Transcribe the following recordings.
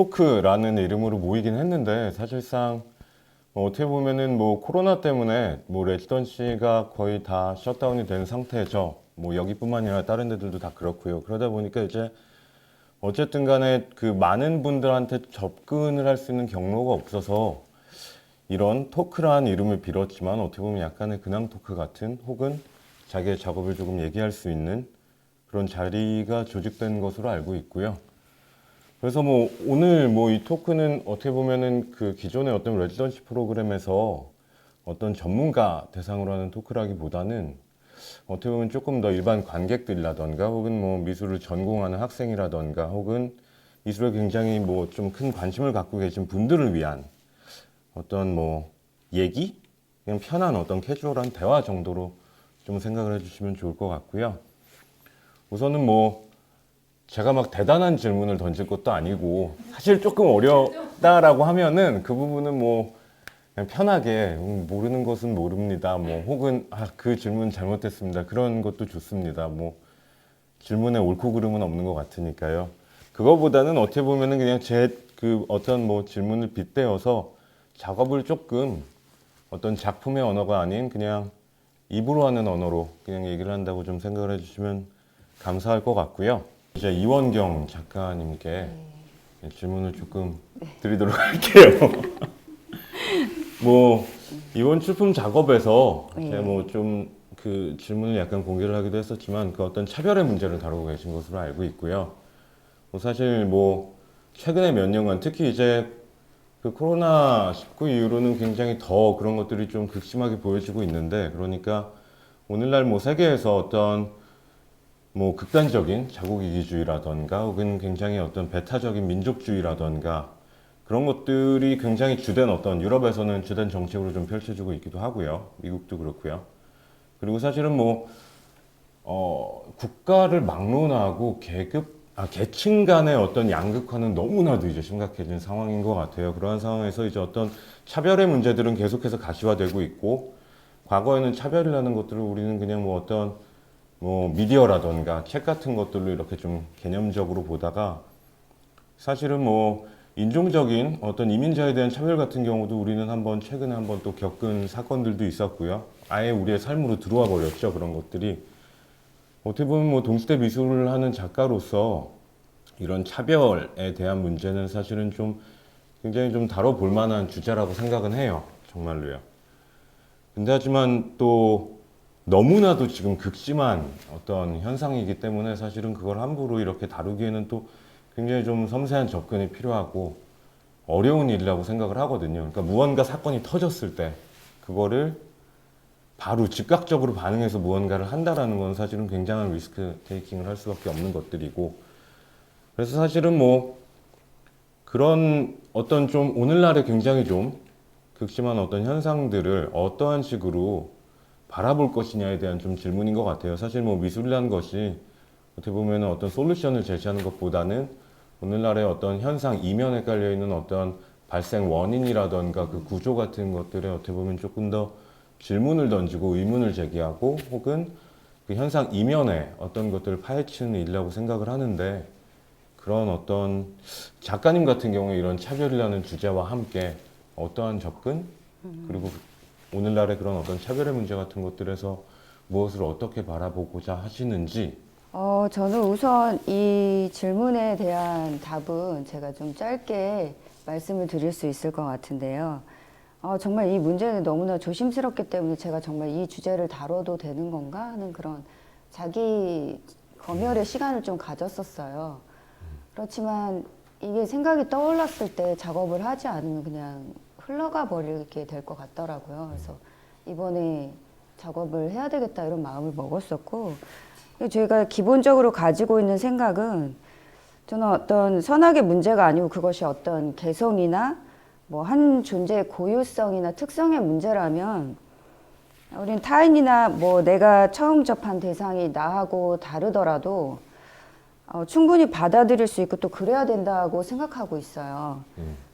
토크라는 이름으로 모이긴 했는데 사실상 어떻게 보면은 뭐 코로나 때문에 뭐 레지던시가 거의 다 셧다운이 된 상태죠. 뭐 여기뿐만 아니라 다른 데들도 다 그렇고요. 그러다 보니까 이제 어쨌든 간에 그 많은 분들한테 접근을 할 수 있는 경로가 없어서 이런 토크라는 이름을 빌었지만 어떻게 보면 약간의 근황 토크 같은 혹은 자기의 작업을 조금 얘기할 수 있는 그런 자리가 조직된 것으로 알고 있고요. 그래서 뭐 오늘 뭐 이 토크는 어떻게 보면은 그 기존의 어떤 레지던시 프로그램에서 어떤 전문가 대상으로 하는 토크라기보다는 어떻게 보면 조금 더 일반 관객들이라던가 혹은 뭐 미술을 전공하는 학생이라던가 혹은 미술에 굉장히 뭐 좀 큰 관심을 갖고 계신 분들을 위한 어떤 뭐 얘기? 그냥 편한 어떤 캐주얼한 대화 정도로 좀 생각을 해주시면 좋을 것 같고요. 우선은 뭐 제가 막 대단한 질문을 던질 것도 아니고 사실 조금 어렵다라고 하면은 그 부분은 뭐 그냥 편하게 모르는 것은 모릅니다. 뭐 혹은 그 질문 잘못했습니다. 그런 것도 좋습니다. 뭐 질문에 옳고 그름은 없는 것 같으니까요. 그거보다는 어떻게 보면은 그냥 제 그 어떤 뭐 질문을 빗대어서 작업을 조금 어떤 작품의 언어가 아닌 그냥 입으로 하는 언어로 그냥 얘기를 한다고 좀 생각을 해주시면 감사할 것 같고요. 이제 이원경 작가님께 질문을 조금 드리도록 할게요. 뭐 이번 출품 작업에서 제가 뭐 좀 그 질문을 약간 공개를 하기도 했었지만 그 어떤 차별의 문제를 다루고 계신 것으로 알고 있고요. 뭐 사실 뭐 최근에 몇 년간 특히 이제 그 코로나19 이후로는 굉장히 더 그런 것들이 좀 극심하게 보여지고 있는데 그러니까 오늘날 뭐 세계에서 어떤 뭐 극단적인 자국이기주의라던가 혹은 굉장히 어떤 배타적인 민족주의라던가 그런 것들이 굉장히 주된 어떤 유럽에서는 주된 정책으로 좀 펼쳐지고 있기도 하고요. 미국도 그렇고요. 그리고 사실은 뭐 국가를 막론하고 계층 간의 어떤 양극화는 너무나도 이제 심각해진 상황인 것 같아요. 그러한 상황에서 이제 어떤 차별의 문제들은 계속해서 가시화되고 있고, 과거에는 차별이라는 것들을 우리는 그냥 뭐 어떤 뭐 미디어라던가 책 같은 것들로 이렇게 좀 개념적으로 보다가 사실은 뭐 인종적인 어떤 이민자에 대한 차별 같은 경우도 우리는 한번 최근에 한번 또 겪은 사건들도 있었고요. 아예 우리의 삶으로 들어와 버렸죠. 그런 것들이. 어떻게 보면 뭐 동시대 미술을 하는 작가로서 이런 차별에 대한 문제는 사실은 좀 굉장히 좀 다뤄볼 만한 주제라고 생각은 해요. 정말로요. 근데 하지만 또 너무나도 지금 극심한 어떤 현상이기 때문에 사실은 그걸 함부로 이렇게 다루기에는 또 굉장히 좀 섬세한 접근이 필요하고 어려운 일이라고 생각을 하거든요. 그러니까 무언가 사건이 터졌을 때 그거를 바로 즉각적으로 반응해서 무언가를 한다라는 건 사실은 굉장한 리스크 테이킹을 할 수밖에 없는 것들이고 그래서 사실은 뭐 그런 어떤 좀 오늘날에 굉장히 좀 극심한 어떤 현상들을 어떠한 식으로 바라볼 것이냐에 대한 좀 질문인 것 같아요. 사실 뭐 미술이라는 것이 어떻게 보면 어떤 솔루션을 제시하는 것보다는 오늘날의 어떤 현상 이면에 깔려 있는 어떤 발생 원인이라던가 그 구조 같은 것들에 어떻게 보면 조금 더 질문을 던지고 의문을 제기하고 혹은 그 현상 이면에 어떤 것들을 파헤치는 일이라고 생각을 하는데 그런 어떤 작가님 같은 경우에 이런 차별이라는 주제와 함께 어떠한 접근 그리고 오늘날의 그런 어떤 차별의 문제 같은 것들에서 무엇을 어떻게 바라보고자 하시는지 저는 우선 이 질문에 대한 답은 제가 좀 짧게 말씀을 드릴 수 있을 것 같은데요. 정말 이 문제는 너무나 조심스럽기 때문에 제가 정말 이 주제를 다뤄도 되는 건가 하는 그런 자기 검열의 시간을 좀 가졌었어요. 그렇지만 이게 생각이 떠올랐을 때 작업을 하지 않으면 그냥 흘러가 버리게 될 것 같더라고요. 그래서 이번에 작업을 해야 되겠다 이런 마음을 먹었었고, 저희가 기본적으로 가지고 있는 생각은 저는 어떤 선악의 문제가 아니고 그것이 어떤 개성이나 뭐 한 존재의 고유성이나 특성의 문제라면 우린 타인이나 뭐 내가 처음 접한 대상이 나하고 다르더라도 충분히 받아들일 수 있고 또 그래야 된다고 생각하고 있어요.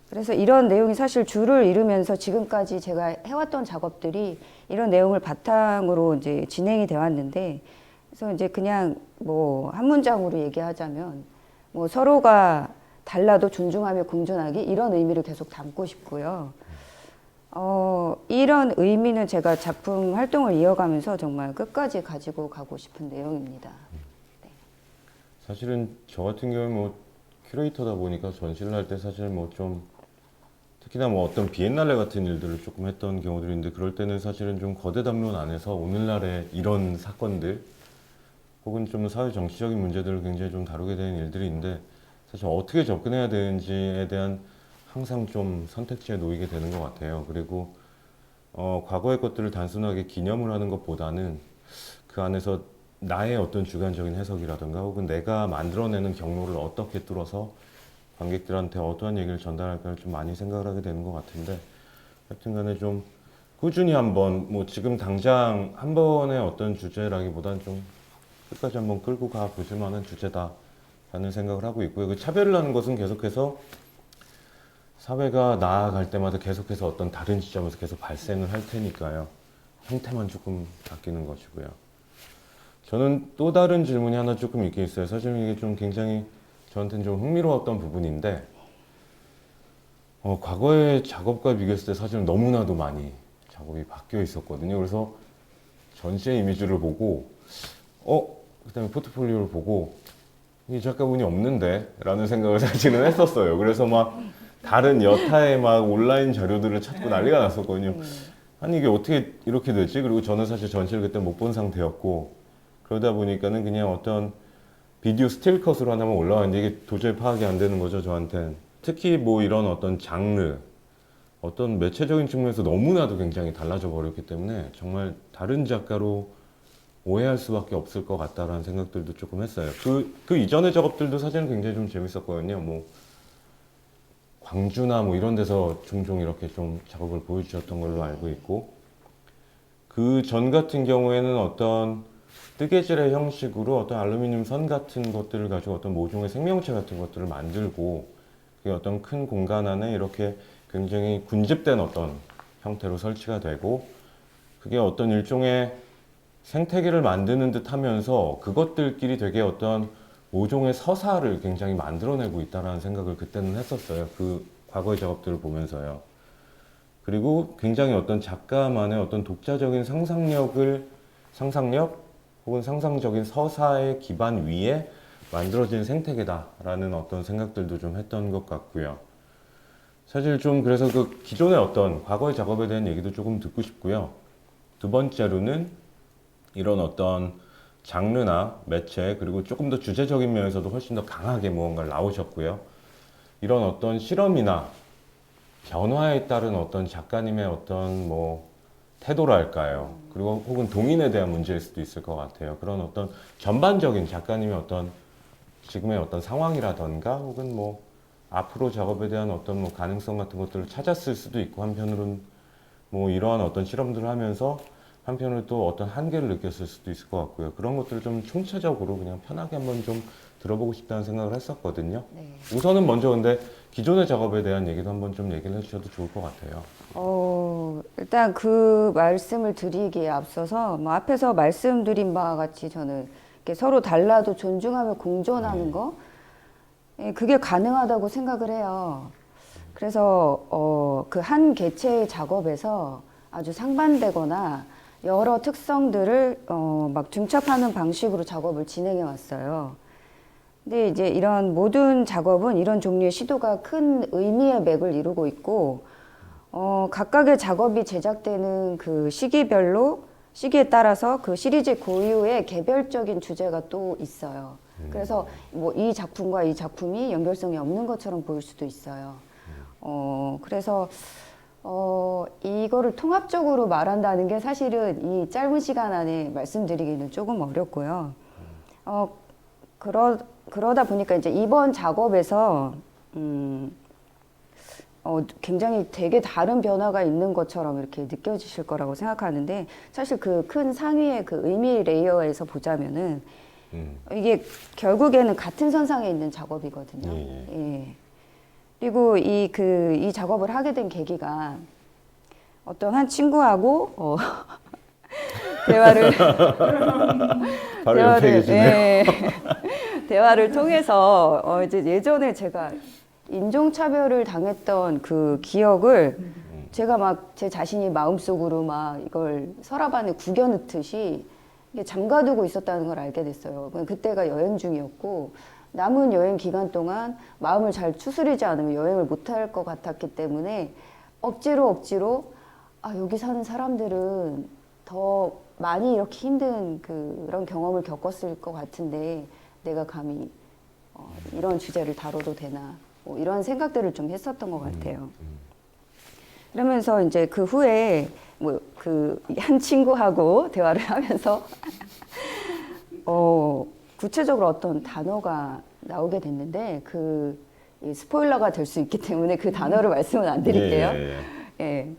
그래서 이런 내용이 사실 줄을 이루면서 지금까지 제가 해왔던 작업들이 이런 내용을 바탕으로 이제 진행이 되어 왔는데, 그래서 이제 그냥 뭐 한 문장으로 얘기하자면 뭐 서로가 달라도 존중하며 공존하기 이런 의미를 계속 담고 싶고요. 이런 의미는 제가 작품 활동을 이어가면서 정말 끝까지 가지고 가고 싶은 내용입니다. 사실은 저 같은 경우는 뭐 큐레이터다 보니까 전시를 할 때 사실 뭐 좀 특히나 뭐 어떤 비엔날레 같은 일들을 조금 했던 경우들이 있는데 그럴 때는 사실은 좀 거대 담론 안에서 오늘날의 이런 사건들 혹은 좀 사회 정치적인 문제들을 굉장히 좀 다루게 되는 일들이 있는데 사실 어떻게 접근해야 되는지에 대한 항상 좀 선택지에 놓이게 되는 것 같아요. 그리고 과거의 것들을 단순하게 기념을 하는 것보다는 그 안에서 나의 어떤 주관적인 해석이라든가 혹은 내가 만들어내는 경로를 어떻게 뚫어서 관객들한테 어떠한 얘기를 전달할까를 좀 많이 생각을 하게 되는 것 같은데 하여튼간에 좀 꾸준히 한번 뭐 지금 당장 한 번의 어떤 주제라기보다는 좀 끝까지 한번 끌고 가 보실 만한 주제다라는 생각을 하고 있고요. 그 차별을 하는 것은 계속해서 사회가 나아갈 때마다 계속해서 어떤 다른 지점에서 계속 발생을 할 테니까요. 형태만 조금 바뀌는 것이고요. 저는 또 다른 질문이 하나 조금 있긴 있어요. 사실 이게 좀 굉장히 저한테는 좀 흥미로웠던 부분인데 과거의 작업과 비교했을 때 사실은 너무나도 많이 작업이 바뀌어 있었거든요. 그래서 전시의 이미지를 보고 그다음에 포트폴리오를 보고 이 작가분이 없는데 라는 생각을 사실은 했었어요. 그래서 막 다른 여타의 막 온라인 자료들을 찾고 난리가 났었거든요. 아니 이게 어떻게 이렇게 되지? 그리고 저는 사실 전시를 그때 못 본 상태였고 그러다 보니까는 그냥 어떤 비디오 스틸컷으로 하나만 올라왔는데 이게 도저히 파악이 안 되는 거죠, 저한테는. 특히 뭐 이런 어떤 장르, 어떤 매체적인 측면에서 너무나도 굉장히 달라져 버렸기 때문에 정말 다른 작가로 오해할 수밖에 없을 것 같다라는 생각들도 조금 했어요. 그 이전의 작업들도 사실은 굉장히 좀 재밌었거든요. 뭐 광주나 뭐 이런 데서 종종 이렇게 좀 작업을 보여주셨던 걸로 알고 있고 그 전 같은 경우에는 어떤 뜨개질의 형식으로 어떤 알루미늄 선 같은 것들을 가지고 어떤 모종의 생명체 같은 것들을 만들고 그게 어떤 큰 공간 안에 이렇게 굉장히 군집된 어떤 형태로 설치가 되고 그게 어떤 일종의 생태계를 만드는 듯 하면서 그것들끼리 되게 어떤 모종의 서사를 굉장히 만들어내고 있다는 생각을 그때는 했었어요. 그 과거의 작업들을 보면서요. 그리고 굉장히 어떤 작가만의 어떤 독자적인 상상력 혹은 상상적인 서사의 기반 위에 만들어진 생태계다라는 어떤 생각들도 좀 했던 것 같고요. 사실 좀 그래서 그 기존의 어떤 과거의 작업에 대한 얘기도 조금 듣고 싶고요. 두 번째로는 이런 어떤 장르나 매체 그리고 조금 더 주제적인 면에서도 훨씬 더 강하게 무언가를 나오셨고요. 이런 어떤 실험이나 변화에 따른 어떤 작가님의 어떤 뭐 태도랄까요? 그리고 혹은 동인에 대한 문제일 수도 있을 것 같아요. 그런 어떤 전반적인 작가님의 어떤 지금의 어떤 상황이라던가 혹은 뭐 앞으로 작업에 대한 어떤 뭐 가능성 같은 것들을 찾았을 수도 있고 한편으로는 뭐 이러한 어떤 실험들을 하면서 한편으로 또 어떤 한계를 느꼈을 수도 있을 것 같고요. 그런 것들을 좀 총체적으로 그냥 편하게 한번 좀 들어보고 싶다는 생각을 했었거든요. 네. 우선은 먼저 근데 기존의 작업에 대한 얘기도 한번 좀 얘기를 해주셔도 좋을 것 같아요. 일단 그 말씀을 드리기에 앞서서 뭐 앞에서 말씀드린 바와 같이 저는 이렇게 서로 달라도 존중하며 공존하는 거 그게 가능하다고 생각을 해요. 그래서 그 한 개체의 작업에서 아주 상반되거나 여러 특성들을 막 중첩하는 방식으로 작업을 진행해 왔어요. 근데 이제 이런 모든 작업은 이런 종류의 시도가 큰 의미의 맥을 이루고 있고 각각의 작업이 제작되는 그 시기에 따라서 그 시리즈 고유의 개별적인 주제가 또 있어요. 그래서 뭐 이 작품과 이 작품이 연결성이 없는 것처럼 보일 수도 있어요. 그래서 이거를 통합적으로 말한다는 게 사실은 이 짧은 시간 안에 말씀드리기는 조금 어렵고요. 그러다 보니까 이제 이번 작업에서 굉장히 되게 다른 변화가 있는 것처럼 이렇게 느껴지실 거라고 생각하는데 사실 그 큰 상위의 그 의미 레이어에서 보자면은 이게 결국에는 같은 선상에 있는 작업이거든요. 예. 그리고 이 작업을 하게 된 계기가 어떤 한 친구하고 바로 옆에 계시네요. 예, 대화를 통해서 이제 예전에 제가 인종차별을 당했던 그 기억을 제가 막 제 자신이 마음속으로 막 이걸 서랍 안에 구겨 넣듯이 이게 잠가두고 있었다는 걸 알게 됐어요. 그때가 여행 중이었고 남은 여행 기간 동안 마음을 잘 추스리지 않으면 여행을 못할 것 같았기 때문에 억지로 여기 사는 사람들은 더 많이 이렇게 힘든 그런 경험을 겪었을 것 같은데 내가 감히 이런 주제를 다뤄도 되나 뭐 이런 생각들을 좀 했었던 것 같아요. 그러면서 이제 그 후에 뭐 그 한 친구하고 대화를 하면서 구체적으로 어떤 단어가 나오게 됐는데 이 스포일러가 될 수 있기 때문에 그 단어를 말씀은 안 드릴게요. 예.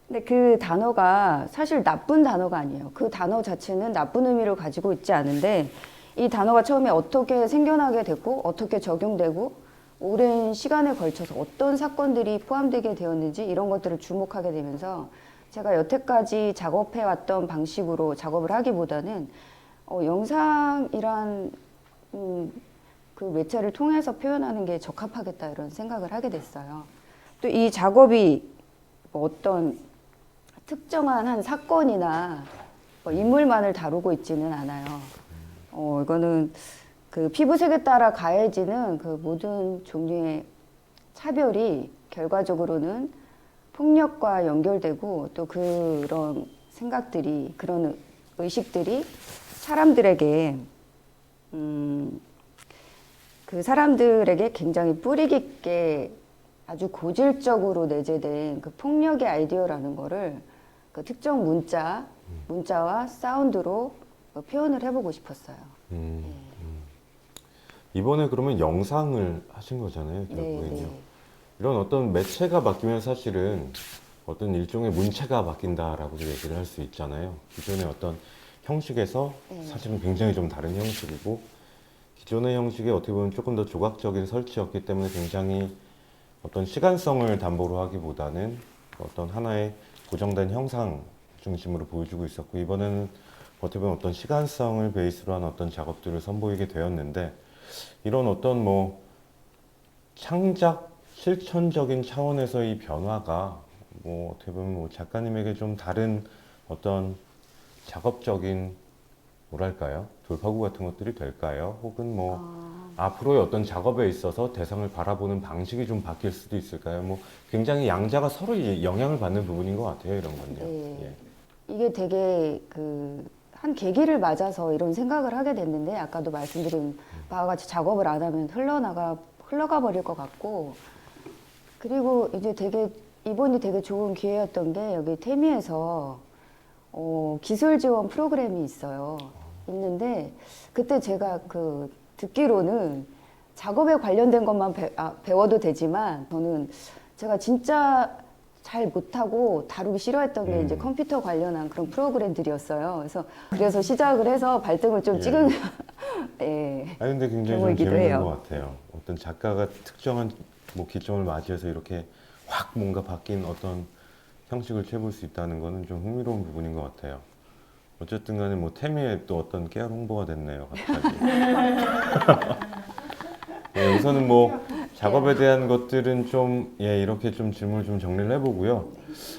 근데 그 단어가 사실 나쁜 단어가 아니에요. 그 단어 자체는 나쁜 의미를 가지고 있지 않은데 이 단어가 처음에 어떻게 생겨나게 됐고 어떻게 적용되고 오랜 시간에 걸쳐서 어떤 사건들이 포함되게 되었는지 이런 것들을 주목하게 되면서 제가 여태까지 작업해왔던 방식으로 작업을 하기보다는 영상이란 그 매체를 통해서 표현하는 게 적합하겠다 이런 생각을 하게 됐어요. 또 이 작업이 뭐 어떤 특정한 한 사건이나 뭐 인물만을 다루고 있지는 않아요. 이거는 그 피부색에 따라 가해지는 그 모든 종류의 차별이 결과적으로는 폭력과 연결되고 또 그런 생각들이 그런 의식들이 사람들에게 그 사람들에게 굉장히 뿌리 깊게 아주 고질적으로 내재된 그 폭력의 아이디어라는 거를 그 특정 문자와 사운드로 표현을 해보고 싶었어요. 이번에 그러면 영상을 하신 거잖아요, 결국엔요. 이런 어떤 매체가 바뀌면 사실은 어떤 일종의 문체가 바뀐다라고도 얘기를 할 수 있잖아요. 기존의 어떤 형식에서 사실은 굉장히 좀 다른 형식이고 기존의 형식이 어떻게 보면 조금 더 조각적인 설치였기 때문에 굉장히 어떤 시간성을 담보로 하기보다는 어떤 하나의 고정된 형상 중심으로 보여주고 있었고 이번에는 어떻게 보면 어떤 시간성을 베이스로 한 어떤 작업들을 선보이게 되었는데 이런 어떤 뭐 창작 실천적인 차원에서의 변화가 뭐 어떻게 보면 뭐 작가님에게 좀 다른 어떤 작업적인 뭐랄까요? 돌파구 같은 것들이 될까요? 혹은 뭐 앞으로의 어떤 작업에 있어서 대상을 바라보는 방식이 좀 바뀔 수도 있을까요? 뭐 굉장히 양자가 서로 영향을 받는 부분인 것 같아요, 이런 건요. 예. 이게 되게 한 계기를 맞아서 이런 생각을 하게 됐는데 아까도 말씀드린 바와 같이 작업을 안 하면 흘러가 버릴 것 같고 그리고 이제 이번이 되게 좋은 기회였던 게 여기 태미에서 기술 지원 프로그램이 있는데 그때 제가 듣기로는 작업에 관련된 것만 배워도 되지만 저는 제가 진짜 잘 못하고 다루기 싫어했던 게 이제 컴퓨터 관련한 그런 프로그램들이었어요. 그래서 시작을 해서 발등을 좀 찍은 예. 아니 근데 굉장히 좀 경우이기도 재밌는 해요. 것 같아요. 어떤 작가가 특정한 뭐 기점을 맞이해서 이렇게 확 뭔가 바뀐 어떤 형식을 취해볼 수 있다는 거는 좀 흥미로운 부분인 것 같아요. 어쨌든 간에 뭐 태미에 또 어떤 깨알 홍보가 됐네요, 갑자기. 예, 우선은 뭐 작업에 대한 것들은 좀 이렇게 좀 질문을 좀 정리를 해보고요.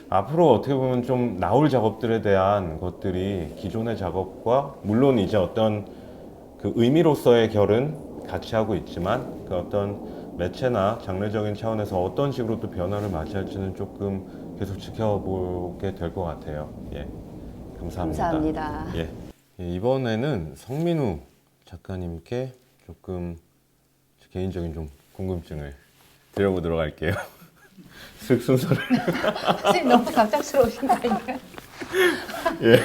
앞으로 어떻게 보면 좀 나올 작업들에 대한 것들이 기존의 작업과 물론 이제 어떤 그 의미로서의 결은 같이 하고 있지만 그 어떤 매체나 장르적인 차원에서 어떤 식으로 또 변화를 맞이할지는 조금 계속 지켜보게 될 것 같아요. 예, 감사합니다. 감사합니다. 예, 이번에는 성민우 작가님께 조금 개인적인 좀 궁금증을 드려보도록 할게요. 슥 순서를. 선생님 너무 갑작스러우신 거 아닌가요? 예.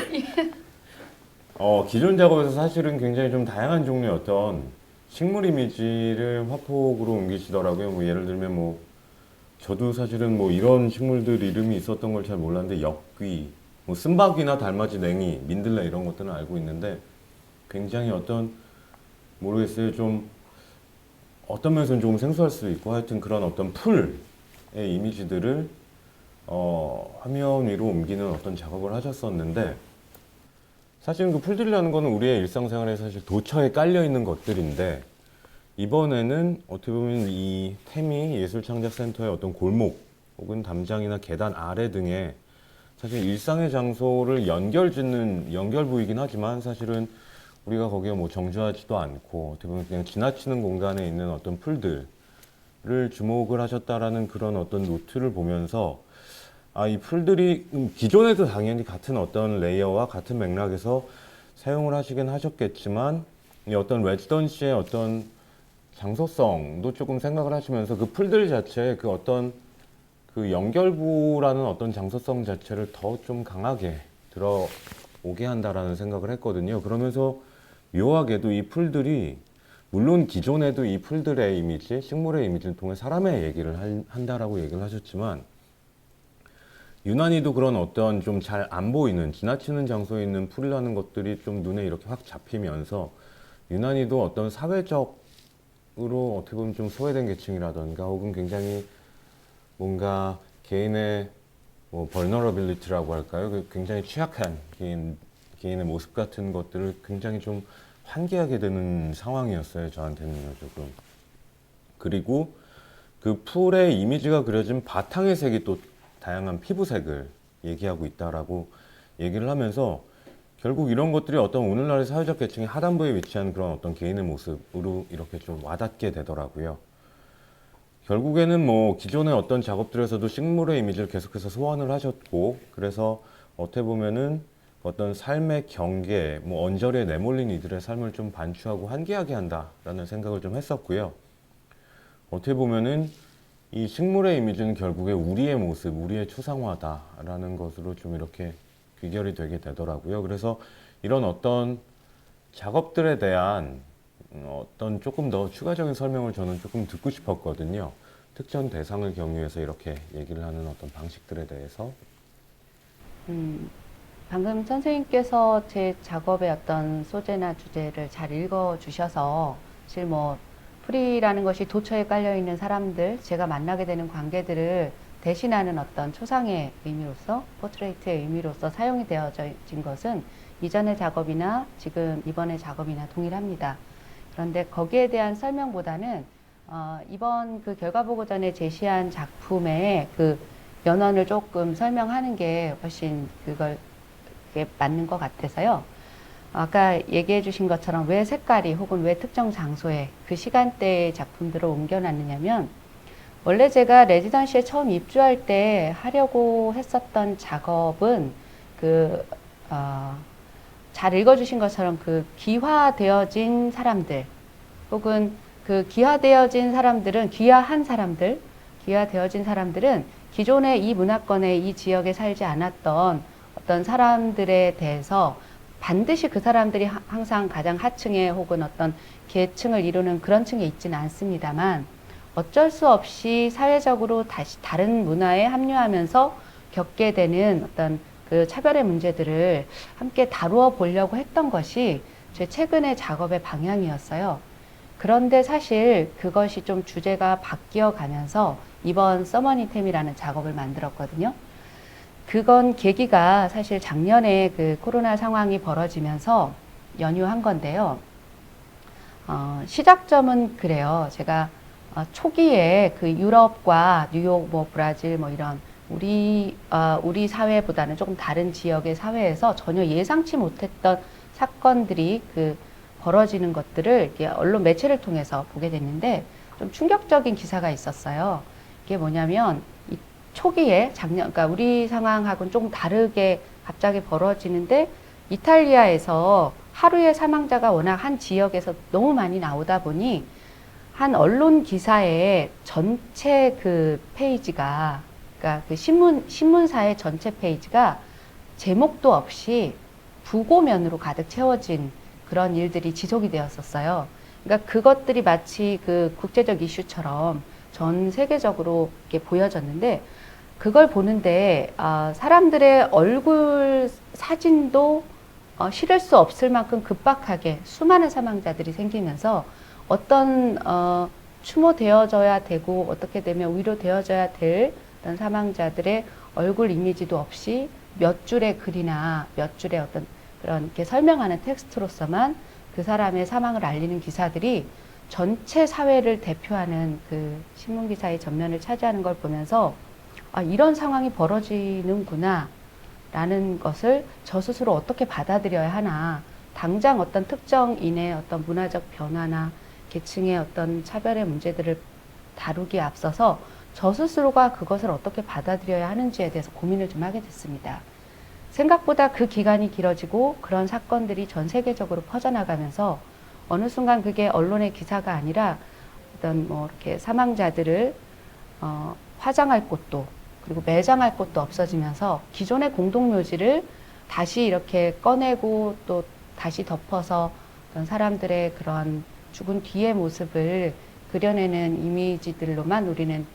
기존 작업에서 사실은 굉장히 좀 다양한 종류의 어떤 식물 이미지를 화폭으로 옮기시더라고요. 뭐 예를 들면 뭐 저도 사실은 뭐 이런 식물들 이름이 있었던 걸 잘 몰랐는데 역귀, 뭐 쓴바귀나 달맞이, 냉이, 민들레 이런 것들은 알고 있는데 굉장히 어떤 모르겠어요. 좀 어떤 면에서는 조금 생소할 수도 있고 하여튼 그런 어떤 풀의 이미지들을 화면 위로 옮기는 어떤 작업을 하셨었는데 사실은 그 풀들이라는 거는 우리의 일상생활에 사실 도처에 깔려 있는 것들인데 이번에는 어떻게 보면 이 태미 예술창작센터의 어떤 골목 혹은 담장이나 계단 아래 등에 사실 일상의 장소를 연결짓는 연결부이긴 하지만 사실은 우리가 거기에 뭐 정주하지도 않고 어떻게 보면 그냥 지나치는 공간에 있는 어떤 풀들을 주목을 하셨다라는 그런 어떤 노트를 보면서 아, 이 풀들이 기존에도 당연히 같은 어떤 레이어와 같은 맥락에서 사용을 하시긴 하셨겠지만 이 어떤 레지던시의 어떤 장소성도 조금 생각을 하시면서 그 풀들 자체의 그 어떤 그 연결부라는 어떤 장소성 자체를 더 좀 강하게 들어오게 한다라는 생각을 했거든요. 그러면서 묘하게도 이 풀들이 물론 기존에도 이 풀들의 이미지, 식물의 이미지를 통해 사람의 얘기를 한다라고 얘기를 하셨지만 유난히도 그런 어떤 좀 잘 안 보이는 지나치는 장소에 있는 풀이라는 것들이 좀 눈에 이렇게 확 잡히면서 유난히도 어떤 사회적으로 어떻게 보면 좀 소외된 계층이라던가 혹은 굉장히 뭔가 개인의 뭐 vulnerability라고 할까요? 그 굉장히 취약한 개인의 모습 같은 것들을 굉장히 좀 환기하게 되는 상황이었어요. 저한테는요, 조금. 그리고 그 풀의 이미지가 그려진 바탕의 색이 또 다양한 피부색을 얘기하고 있다라고 얘기를 하면서 결국 이런 것들이 어떤 오늘날의 사회적 계층의 하단부에 위치한 그런 어떤 개인의 모습으로 이렇게 좀 와닿게 되더라고요. 결국에는 뭐 기존의 어떤 작업들에서도 식물의 이미지를 계속해서 소환을 하셨고 그래서 어떻게 보면은 어떤 삶의 경계, 뭐 언저리에 내몰린 이들의 삶을 좀 반추하고 환기하게 한다라는 생각을 좀 했었고요. 어떻게 보면은 이 식물의 이미지는 결국에 우리의 모습, 우리의 추상화다라는 것으로 좀 이렇게 귀결이 되게 되더라고요. 그래서 이런 어떤 작업들에 대한 어떤 조금 더 추가적인 설명을 저는 조금 듣고 싶었거든요. 특정 대상을 경유해서 이렇게 얘기를 하는 어떤 방식들에 대해서. 방금 선생님께서 제 작업의 어떤 소재나 주제를 잘 읽어주셔서 사실 뭐 풀이라는 것이 도처에 깔려있는 사람들, 제가 만나게 되는 관계들을 대신하는 어떤 초상의 의미로서, 포트레이트의 의미로서 사용이 되어진 것은 이전의 작업이나 지금 이번의 작업이나 동일합니다. 그런데 거기에 대한 설명보다는 이번 그 결과 보고 전에 제시한 작품의 그 연원을 조금 설명하는 게 훨씬 그게 맞는 것 같아서요. 아까 얘기해 주신 것처럼 왜 색깔이 혹은 왜 특정 장소에 그 시간대의 작품들을 옮겨놨느냐면 원래 제가 레지던시에 처음 입주할 때 하려고 했었던 작업은 잘 읽어주신 것처럼 그 기화되어진 사람들 혹은 그 기화되어진 사람들은 기화되어진 사람들은 기존에 이 문화권에 이 지역에 살지 않았던 어떤 사람들에 대해서 반드시 그 사람들이 항상 가장 하층에 혹은 어떤 계층을 이루는 그런 층에 있지는 않습니다만 어쩔 수 없이 사회적으로 다시 다른 문화에 합류하면서 겪게 되는 어떤 그 차별의 문제들을 함께 다루어 보려고 했던 것이 제 최근의 작업의 방향이었어요. 그런데 사실 그것이 좀 주제가 바뀌어 가면서 이번 서머니템이라는 작업을 만들었거든요. 그건 계기가 사실 작년에 그 코로나 상황이 벌어지면서 연유한 건데요. 시작점은 그래요. 제가 초기에 그 유럽과 뉴욕, 뭐 브라질, 뭐 이런 우리 사회보다는 조금 다른 지역의 사회에서 전혀 예상치 못했던 사건들이 그 벌어지는 것들을 이렇게 언론 매체를 통해서 보게 됐는데 좀 충격적인 기사가 있었어요. 이게 뭐냐면 이 초기에 그러니까 우리 상황하고는 조금 다르게 갑자기 벌어지는데 이탈리아에서 하루에 사망자가 워낙 한 지역에서 너무 많이 나오다 보니 한 언론 기사의 전체 그 페이지가 그러니까 그 신문사의 전체 페이지가 제목도 없이 부고면으로 가득 채워진 그런 일들이 지속이 되었었어요. 그러니까 그것들이 마치 그 국제적 이슈처럼 전 세계적으로 이렇게 보여졌는데 그걸 보는데 사람들의 얼굴 사진도 실을 수 없을 만큼 급박하게 수많은 사망자들이 생기면서 어떤 추모되어져야 되고 어떻게 되면 위로되어져야 될 어떤 사망자들의 얼굴 이미지도 없이 몇 줄의 글이나 몇 줄의 어떤 그런 이렇게 설명하는 텍스트로서만 그 사람의 사망을 알리는 기사들이 전체 사회를 대표하는 그 신문 기사의 전면을 차지하는 걸 보면서 아, 이런 상황이 벌어지는구나 라는 것을 저 스스로 어떻게 받아들여야 하나, 당장 어떤 특정인의 어떤 문화적 변화나 계층의 어떤 차별의 문제들을 다루기에 앞서서 저 스스로가 그것을 어떻게 받아들여야 하는지에 대해서 고민을 좀 하게 됐습니다. 생각보다 그 기간이 길어지고 그런 사건들이 전 세계적으로 퍼져나가면서 어느 순간 그게 언론의 기사가 아니라 어떤 뭐 이렇게 사망자들을 화장할 곳도 그리고 매장할 곳도 없어지면서 기존의 공동묘지를 다시 이렇게 꺼내고 또 다시 덮어서 어떤 사람들의 그런 죽은 뒤의 모습을 그려내는 이미지들로만 우리는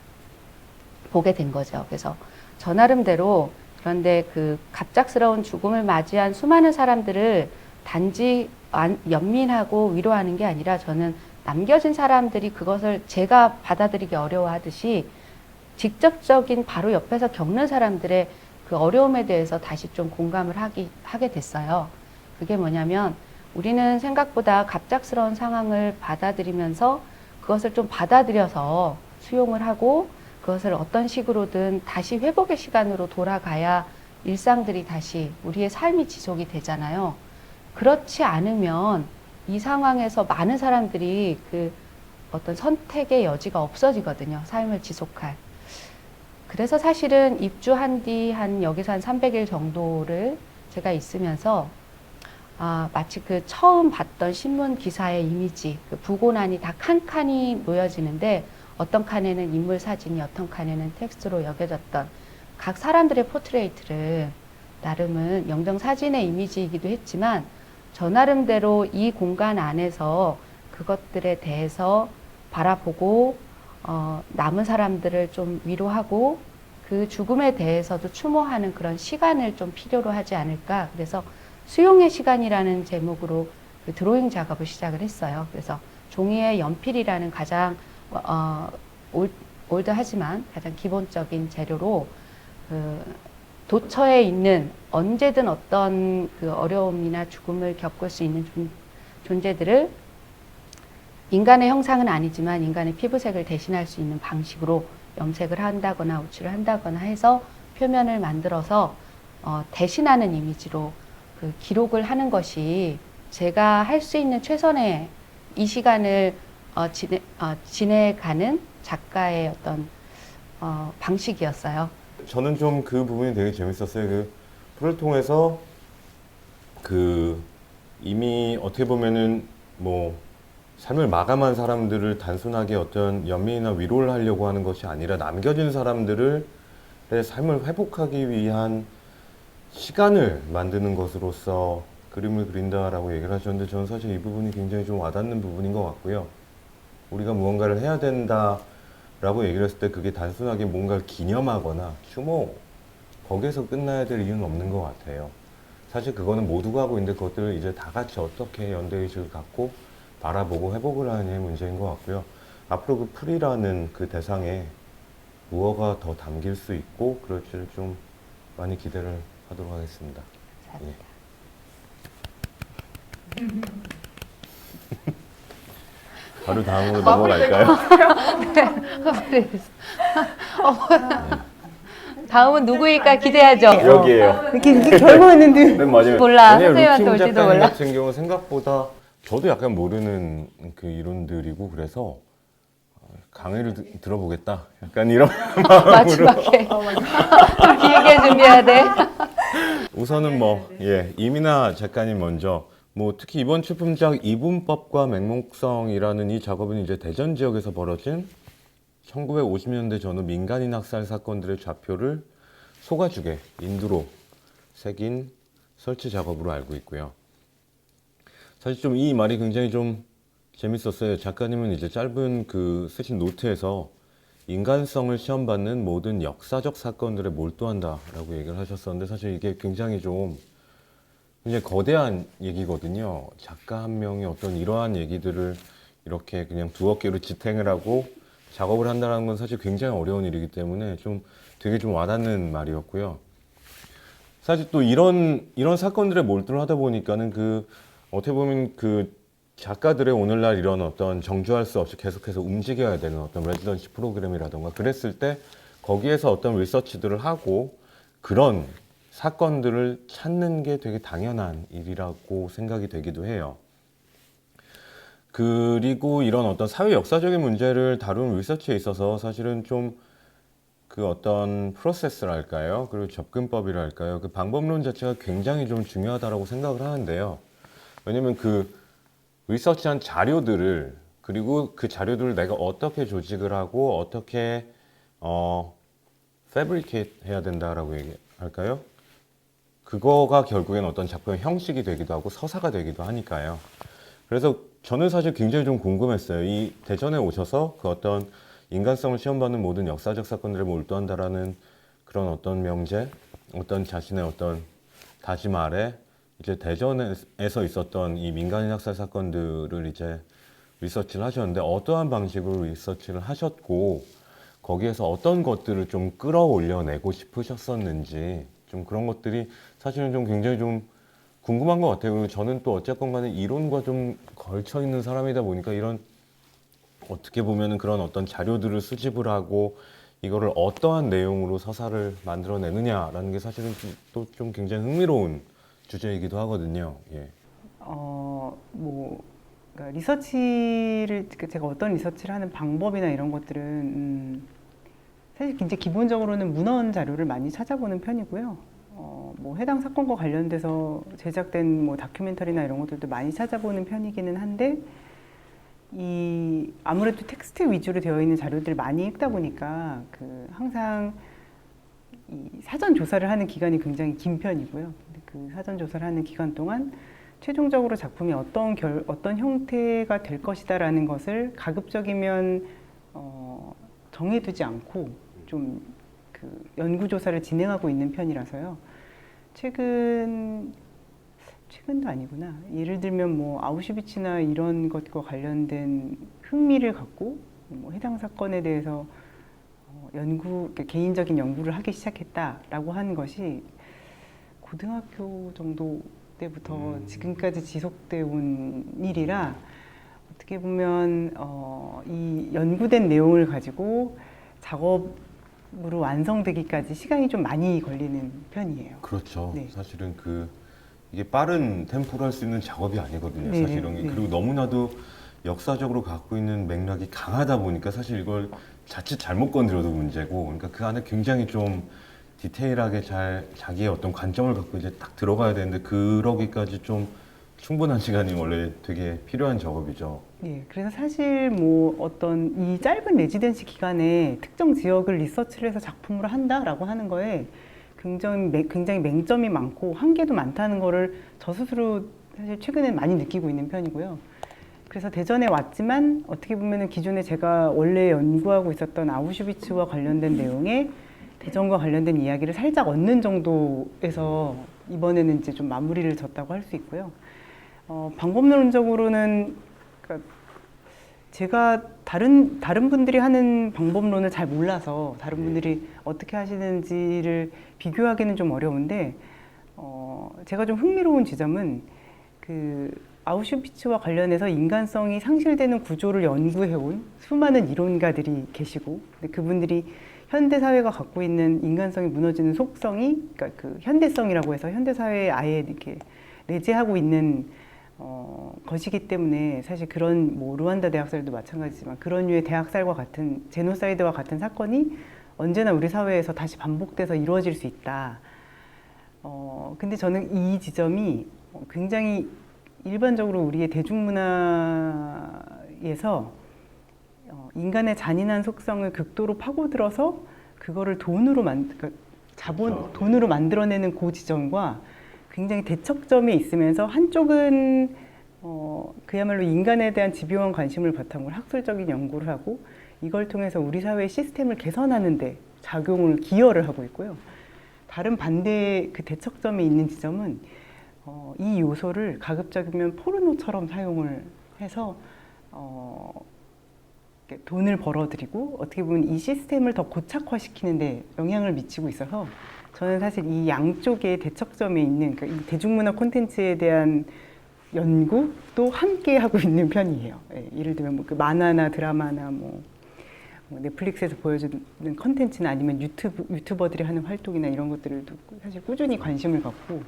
보게 된 거죠. 그래서 저 나름대로 그런데 그 갑작스러운 죽음을 맞이한 수많은 사람들을 단지 연민하고 위로하는 게 아니라 저는 남겨진 사람들이 그것을 제가 받아들이기 어려워하듯이 직접적인 바로 옆에서 겪는 사람들의 그 어려움에 대해서 다시 좀 공감을 하게 됐어요. 그게 뭐냐면 우리는 생각보다 갑작스러운 상황을 받아들이면서 그것을 좀 받아들여서 수용을 하고 그것을 어떤 식으로든 다시 회복의 시간으로 돌아가야 일상들이 다시 우리의 삶이 지속이 되잖아요. 그렇지 않으면 이 상황에서 많은 사람들이 그 어떤 선택의 여지가 없어지거든요. 삶을 지속할. 그래서 사실은 입주한 뒤 여기서 한 300일 정도를 제가 있으면서 마치 그 처음 봤던 신문 기사의 이미지, 그 부고난이 다 칸칸이 놓여지는데 어떤 칸에는 인물 사진이, 어떤 칸에는 텍스트로 여겨졌던 각 사람들의 포트레이트를 나름은 영정 사진의 이미지이기도 했지만 저 나름대로 이 공간 안에서 그것들에 대해서 바라보고 남은 사람들을 좀 위로하고 그 죽음에 대해서도 추모하는 그런 시간을 좀 필요로 하지 않을까. 그래서 수용의 시간이라는 제목으로 그 드로잉 작업을 시작을 했어요. 그래서 종이에 연필이라는 가장 올드하지만 가장 기본적인 재료로 그 도처에 있는 언제든 어떤 그 어려움이나 죽음을 겪을 수 있는 존재들을 인간의 형상은 아니지만 인간의 피부색을 대신할 수 있는 방식으로 염색을 한다거나 우출을 한다거나 해서 표면을 만들어서 대신하는 이미지로 그 기록을 하는 것이 제가 할 수 있는 최선의 이 시간을 지내가는 작가의 어떤 방식이었어요. 저는 좀 그 부분이 되게 재밌었어요. 그 프를 통해서 그 이미 어떻게 보면은 뭐 삶을 마감한 사람들을 단순하게 어떤 연민이나 위로를 하려고 하는 것이 아니라 남겨진 사람들을 삶을 회복하기 위한 시간을 만드는 것으로서 그림을 그린다라고 얘기를 하셨는데 저는 사실 이 부분이 굉장히 좀 와닿는 부분인 것 같고요. 우리가 무언가를 해야 된다라고 얘기를 했을 때 그게 단순하게 뭔가를 기념하거나 추모 거기에서 끝나야 될 이유는 없는 것 같아요. 사실 그거는 모두가 하고 있는데 그것들을 이제 다 같이 어떻게 연대의식을 갖고 바라보고 회복을 하느냐의 문제인 것 같고요. 앞으로 그 풀이라는 그 대상에 무엇가 더 담길 수 있고 그럴지를 좀 많이 기대를 하도록 하겠습니다. 예. 바로 다음으로 넘어갈까요? 네. 다음은 누구일까 기대하죠. 여기에요. 이렇게 결고 있는데. 네, 맞아요. 몰라. 왜냐면 선생님한테 루킹 올지도 작가님 몰라. 같은 경우 생각보다 저도 약간 모르는 그 이론들이고 그래서 강의를 들어보겠다. 약간 이런 마음으로. 마지막에 길게 준비해야 돼. 우선은 뭐, 예, 이민아 작가님 먼저, 뭐, 특히 이번 출품작 이분법과 맹목성이라는 이 작업은 이제 대전 지역에서 벌어진 1950년대 전후 민간인 학살 사건들의 좌표를 소가죽에 인두로 새긴 설치 작업으로 알고 있고요. 사실 좀 이 말이 굉장히 좀 재밌었어요. 작가님은 이제 짧은 그 쓰신 노트에서 인간성을 시험받는 모든 역사적 사건들에 몰두한다라고 얘기를 하셨었는데 사실 이게 굉장히 좀 굉장히 거대한 얘기거든요. 작가 한 명이 어떤 이러한 얘기들을 이렇게 그냥 두어 개로 지탱을 하고 작업을 한다는 건 사실 굉장히 어려운 일이기 때문에 좀 되게 좀 와닿는 말이었고요. 사실 또 이런 사건들에 몰두를 하다 보니까는 그 어떻게 보면 그 작가들의 오늘날 이런 어떤 정주할 수 없이 계속해서 움직여야 되는 어떤 레지던시 프로그램이라던가 그랬을 때 거기에서 어떤 리서치들을 하고 그런 사건들을 찾는 게 되게 당연한 일이라고 생각이 되기도 해요. 그리고 이런 어떤 사회 역사적인 문제를 다루는 리서치에 있어서 사실은 좀 그 어떤 프로세스랄까요? 그리고 접근법이랄까요? 그 방법론 자체가 굉장히 좀 중요하다고 생각을 하는데요. 왜냐면 그 리서치한 자료들을 그리고 그 자료들을 내가 어떻게 조직을 하고 어떻게 fabricate 해야 된다라고 얘기할까요? 그거가 결국엔 어떤 작품의 형식이 되기도 하고 서사가 되기도 하니까요. 그래서 저는 사실 굉장히 좀 궁금했어요. 이 대전에 오셔서 그 어떤 인간성을 시험받는 모든 역사적 사건들을 몰두한다라는 그런 어떤 명제, 어떤 자신의 어떤 다짐 아래 이제 대전에서 있었던 이 민간인 학살 사건들을 이제 리서치를 하셨는데 어떠한 방식으로 리서치를 하셨고 거기에서 어떤 것들을 좀 끌어올려내고 싶으셨었는지 좀 그런 것들이 사실은 좀 굉장히 좀 궁금한 것 같아요. 그리고 저는 또 어쨌건 간에 이론과 좀 걸쳐 있는 사람이다 보니까 이런 어떻게 보면은 그런 어떤 자료들을 수집을 하고 이거를 어떠한 내용으로 서사를 만들어내느냐라는 게 사실은 또 좀 굉장히 흥미로운 주제이기도 하거든요. 예. 그러니까 리서치를 제가 어떤 리서치를 하는 방법이나 이런 것들은 사실 이제 기본적으로는 문헌 자료를 많이 찾아보는 편이고요. 뭐 해당 사건과 관련돼서 제작된 뭐 다큐멘터리나 이런 것들도 많이 찾아보는 편이기는 한데 이 아무래도 텍스트 위주로 되어 있는 자료들을 많이 읽다 보니까 그 항상 이 사전 조사를 하는 기간이 굉장히 긴 편이고요. 근데 그 사전 조사를 하는 기간 동안 최종적으로 작품이 어떤 형태가 될 것이다라는 것을 가급적이면 정해두지 않고 좀 그 연구 조사를 진행하고 있는 편이라서요. 최근도 아니구나. 예를 들면 뭐 아우슈비츠나 이런 것과 관련된 흥미를 갖고 뭐 해당 사건에 대해서 개인적인 연구를 하기 시작했다라고 하는 것이 고등학교 정도 때부터 지금까지 지속돼 온 일이라 어떻게 보면 이 연구된 내용을 가지고 작업으로 완성되기까지 시간이 좀 많이 걸리는 편이에요. 그렇죠. 네. 사실은 이게 빠른 템포로 할 수 있는 작업이 아니거든요. 네, 사실은. 네. 그리고 너무나도 역사적으로 갖고 있는 맥락이 강하다 보니까 사실 이걸 자칫 잘못 건드려도 문제고, 그러니까 그 안에 굉장히 좀 디테일하게 잘 자기의 어떤 관점을 갖고 이제 딱 들어가야 되는데 그러기까지 좀 충분한 시간이 원래 되게 필요한 작업이죠. 예, 그래서 사실 뭐 어떤 이 짧은 레지던시 기간에 특정 지역을 리서치를 해서 작품으로 한다라고 하는 거에 굉장히 맹점이 많고 한계도 많다는 거를 저 스스로 사실 최근에 많이 느끼고 있는 편이고요. 그래서 대전에 왔지만 어떻게 보면은 기존에 제가 원래 연구하고 있었던 아우슈비츠와 관련된 내용에 대전과 관련된 이야기를 살짝 얻는 정도에서 이번에는 이제 좀 마무리를 졌다고 할 수 있고요. 방법론적으로는 그러니까 제가 다른 분들이 하는 방법론을 잘 몰라서 다른 분들이 어떻게 하시는지를 비교하기는 좀 어려운데 제가 좀 흥미로운 지점은 그 아우슈비츠와 관련해서 인간성이 상실되는 구조를 연구해온 수많은 이론가들이 계시고 근데 그분들이 현대 사회가 갖고 있는 인간성이 무너지는 속성이 그러니까 그 현대성이라고 해서 현대 사회에 아예 이렇게 내재하고 있는 것이기 때문에 사실 그런 뭐 루안다 대학살도 마찬가지지만 그런 류의 대학살과 같은 제노사이드와 같은 사건이 언제나 우리 사회에서 다시 반복돼서 이루어질 수 있다. 근데 저는 이 지점이 굉장히 일반적으로 우리의 대중문화에서 인간의 잔인한 속성을 극도로 파고들어서 그거를 그러니까 돈으로 만들어내는 그 지점과 굉장히 대척점에 있으면서 한쪽은 그야말로 인간에 대한 집요한 관심을 바탕으로 학술적인 연구를 하고 이걸 통해서 우리 사회의 시스템을 개선하는 데 기여를 하고 있고요. 다른 반대의 그 대척점에 있는 지점은 이 요소를 가급적이면 포르노처럼 사용을 해서 돈을 벌어들이고 어떻게 보면 이 시스템을 더 고착화시키는 데 영향을 미치고 있어서 저는 사실 이 양쪽의 대척점에 있는 그러니까 이 대중문화 콘텐츠에 대한 연구도 함께 하고 있는 편이에요. 예, 예를 들면 뭐 그 만화나 드라마나 뭐 넷플릭스에서 보여주는 컨텐츠나 아니면 유튜버들이 하는 활동이나 이런 것들도 사실 꾸준히 관심을 갖고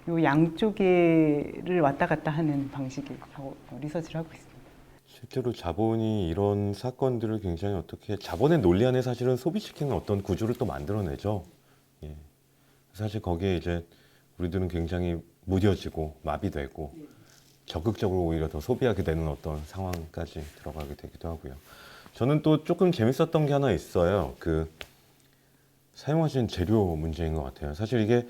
요 양쪽에를 왔다 갔다 하는 방식의 리서치를 하고 있습니다. 실제로 자본이 이런 사건들을 굉장히 어떻게 자본의 논리 안에 사실은 소비시키는 어떤 구조를 또 만들어내죠. 예. 사실 거기에 이제 우리들은 굉장히 무뎌지고 마비되고 적극적으로 오히려 더 소비하게 되는 어떤 상황까지 들어가게 되기도 하고요. 저는 또 조금 재밌었던 게 하나 있어요. 그 사용하신 재료 문제인 것 같아요. 사실 이게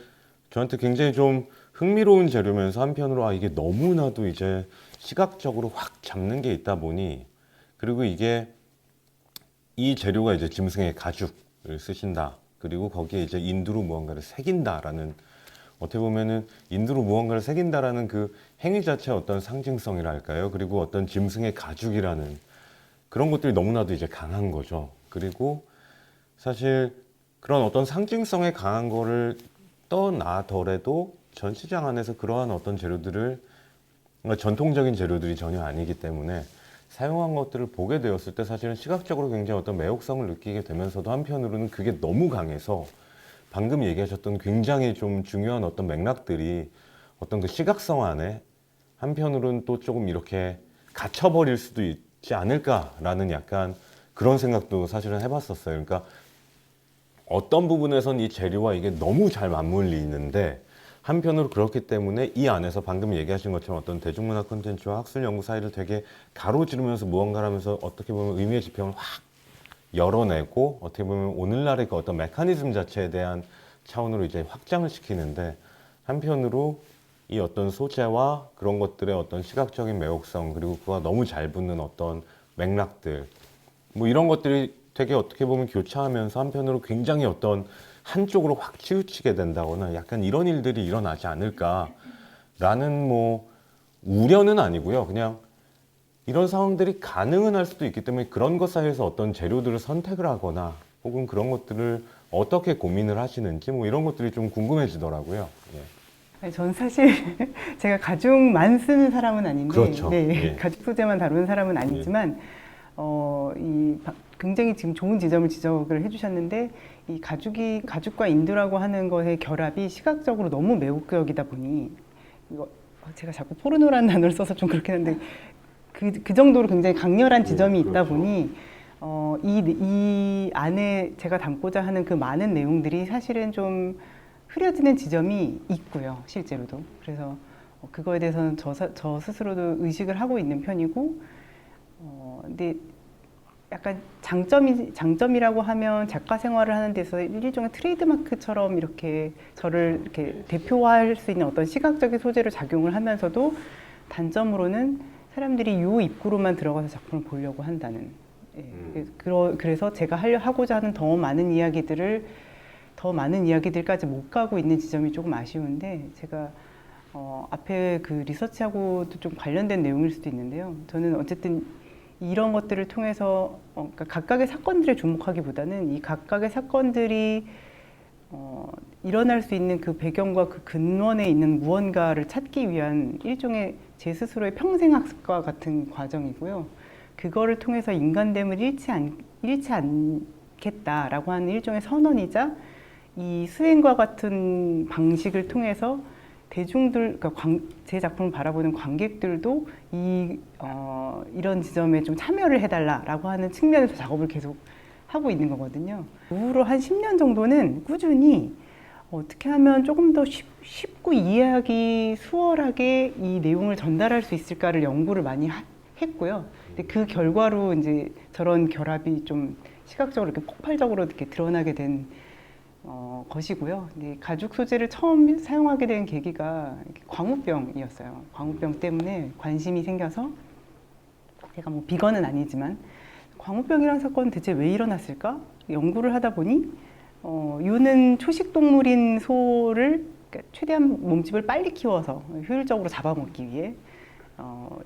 저한테 굉장히 좀 흥미로운 재료면서 한편으로 아 이게 너무나도 이제 시각적으로 확 잡는 게 있다 보니 그리고 이게 이 재료가 이제 짐승의 가죽을 쓰신다. 그리고 거기에 이제 인두로 무언가를 새긴다라는 어떻게 보면은 인두로 무언가를 새긴다라는 그 행위 자체의 어떤 상징성이랄까요? 그리고 어떤 짐승의 가죽이라는 그런 것들이 너무나도 이제 강한 거죠. 그리고 사실 그런 어떤 상징성에 강한 거를 떠나더라도 전 시장 안에서 그러한 어떤 재료들을 그러니까 전통적인 재료들이 전혀 아니기 때문에 사용한 것들을 보게 되었을 때 사실은 시각적으로 굉장히 어떤 매혹성을 느끼게 되면서도 한편으로는 그게 너무 강해서 방금 얘기하셨던 굉장히 좀 중요한 어떤 맥락들이 어떤 그 시각성 안에 한편으로는 또 조금 이렇게 갇혀버릴 수도 있지 않을까라는 약간 그런 생각도 사실은 해봤었어요. 그러니까 어떤 부분에선 이 재료와 이게 너무 잘 맞물리는데 한편으로 그렇기 때문에 이 안에서 방금 얘기하신 것처럼 어떤 대중문화 콘텐츠와 학술 연구 사이를 되게 가로지르면서 무언가를 하면서 어떻게 보면 의미의 지평을 확 열어내고 어떻게 보면 오늘날의 그 어떤 메커니즘 자체에 대한 차원으로 이제 확장을 시키는데 한편으로 이 어떤 소재와 그런 것들의 어떤 시각적인 매혹성 그리고 그와 너무 잘 붙는 어떤 맥락들 뭐 이런 것들이 되게 어떻게 보면 교차하면서 한편으로 굉장히 어떤 한쪽으로 확 치우치게 된다거나 약간 이런 일들이 일어나지 않을까라는 뭐 우려는 아니고요. 그냥 이런 상황들이 가능은 할 수도 있기 때문에 그런 것 사이에서 어떤 재료들을 선택을 하거나 혹은 그런 것들을 어떻게 고민을 하시는지 뭐 이런 것들이 좀 궁금해지더라고요. 예. 아니, 전 사실 제가 가죽만 쓰는 사람은 아닌데 그렇죠. 네, 예. 가죽 소재만 다루는 사람은 아니지만 굉장히 지금 좋은 지점을 지적을 해주셨는데 이 가죽과 인두라고 하는 것의 결합이 시각적으로 너무 매혹적이다 보니 이거 제가 자꾸 포르노라는 단어를 써서 좀 그렇긴 한데 그 정도로 굉장히 강렬한 지점이 있다 그렇죠. 보니 이 안에 제가 담고자 하는 그 많은 내용들이 사실은 좀 흐려지는 지점이 있고요, 실제로도. 그래서 그거에 대해서는 저 스스로도 의식을 하고 있는 편이고, 근데 약간 장점이라고 하면 작가 생활을 하는 데서 일종의 트레이드마크처럼 이렇게 저를 이렇게 대표화할 수 있는 어떤 시각적인 소재로 작용을 하면서도 단점으로는 사람들이 요 입구로만 들어가서 작품을 보려고 한다는. 예. 그래서 제가 하고자 하는 더 많은 이야기들까지 못 가고 있는 지점이 조금 아쉬운데 제가 앞에 그 리서치하고도 좀 관련된 내용일 수도 있는데요. 저는 어쨌든 이런 것들을 통해서 그러니까 각각의 사건들에 주목하기보다는 이 각각의 사건들이 일어날 수 있는 그 배경과 그 근원에 있는 무언가를 찾기 위한 일종의 제 스스로의 평생학습과 같은 과정이고요. 그거를 통해서 인간됨을 잃지 않겠다라고 하는 일종의 선언이자 이 수행과 같은 방식을 통해서 대중들, 그러니까 제 작품을 바라보는 관객들도 이런 지점에 좀 참여를 해달라라고 하는 측면에서 작업을 계속 하고 있는 거거든요. 후로 한 10년 정도는 꾸준히 어떻게 하면 조금 더 쉽고 이해하기 수월하게 이 내용을 전달할 수 있을까를 연구를 많이 했고요. 근데 그 결과로 이제 저런 결합이 좀 시각적으로 이렇게 폭발적으로 이렇게 드러나게 된 것이고요. 근데 가죽 소재를 처음 사용하게 된 계기가 광우병이었어요. 광우병 때문에 관심이 생겨서 제가 뭐 비건은 아니지만 광우병이라는 사건은 대체 왜 일어났을까? 연구를 하다 보니 유는 초식 동물인 소를 그러니까 최대한 몸집을 빨리 키워서 효율적으로 잡아먹기 위해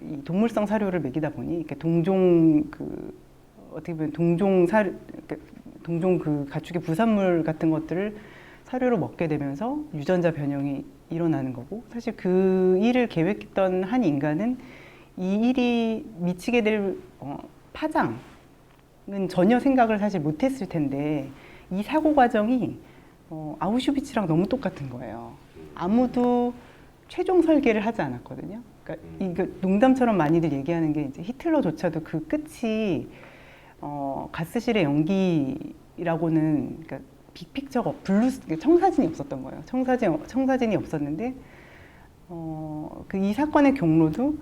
이 동물성 사료를 먹이다 보니 이렇게 어떻게 보면 동종 그 가축의 부산물 같은 것들을 사료로 먹게 되면서 유전자 변형이 일어나는 거고, 사실 그 일을 계획했던 한 인간은 이 일이 미치게 될 파장은 전혀 생각을 사실 못했을 텐데, 이 사고 과정이 아우슈비츠랑 너무 똑같은 거예요. 아무도 최종 설계를 하지 않았거든요. 그러니까 이거 농담처럼 많이들 얘기하는 게, 이제 히틀러조차도 그 끝이 가스실의 연기라고는, 그러니까 빅픽처가 청사진이 없었던 거예요. 청사진이 없었는데 그 이 사건의 경로도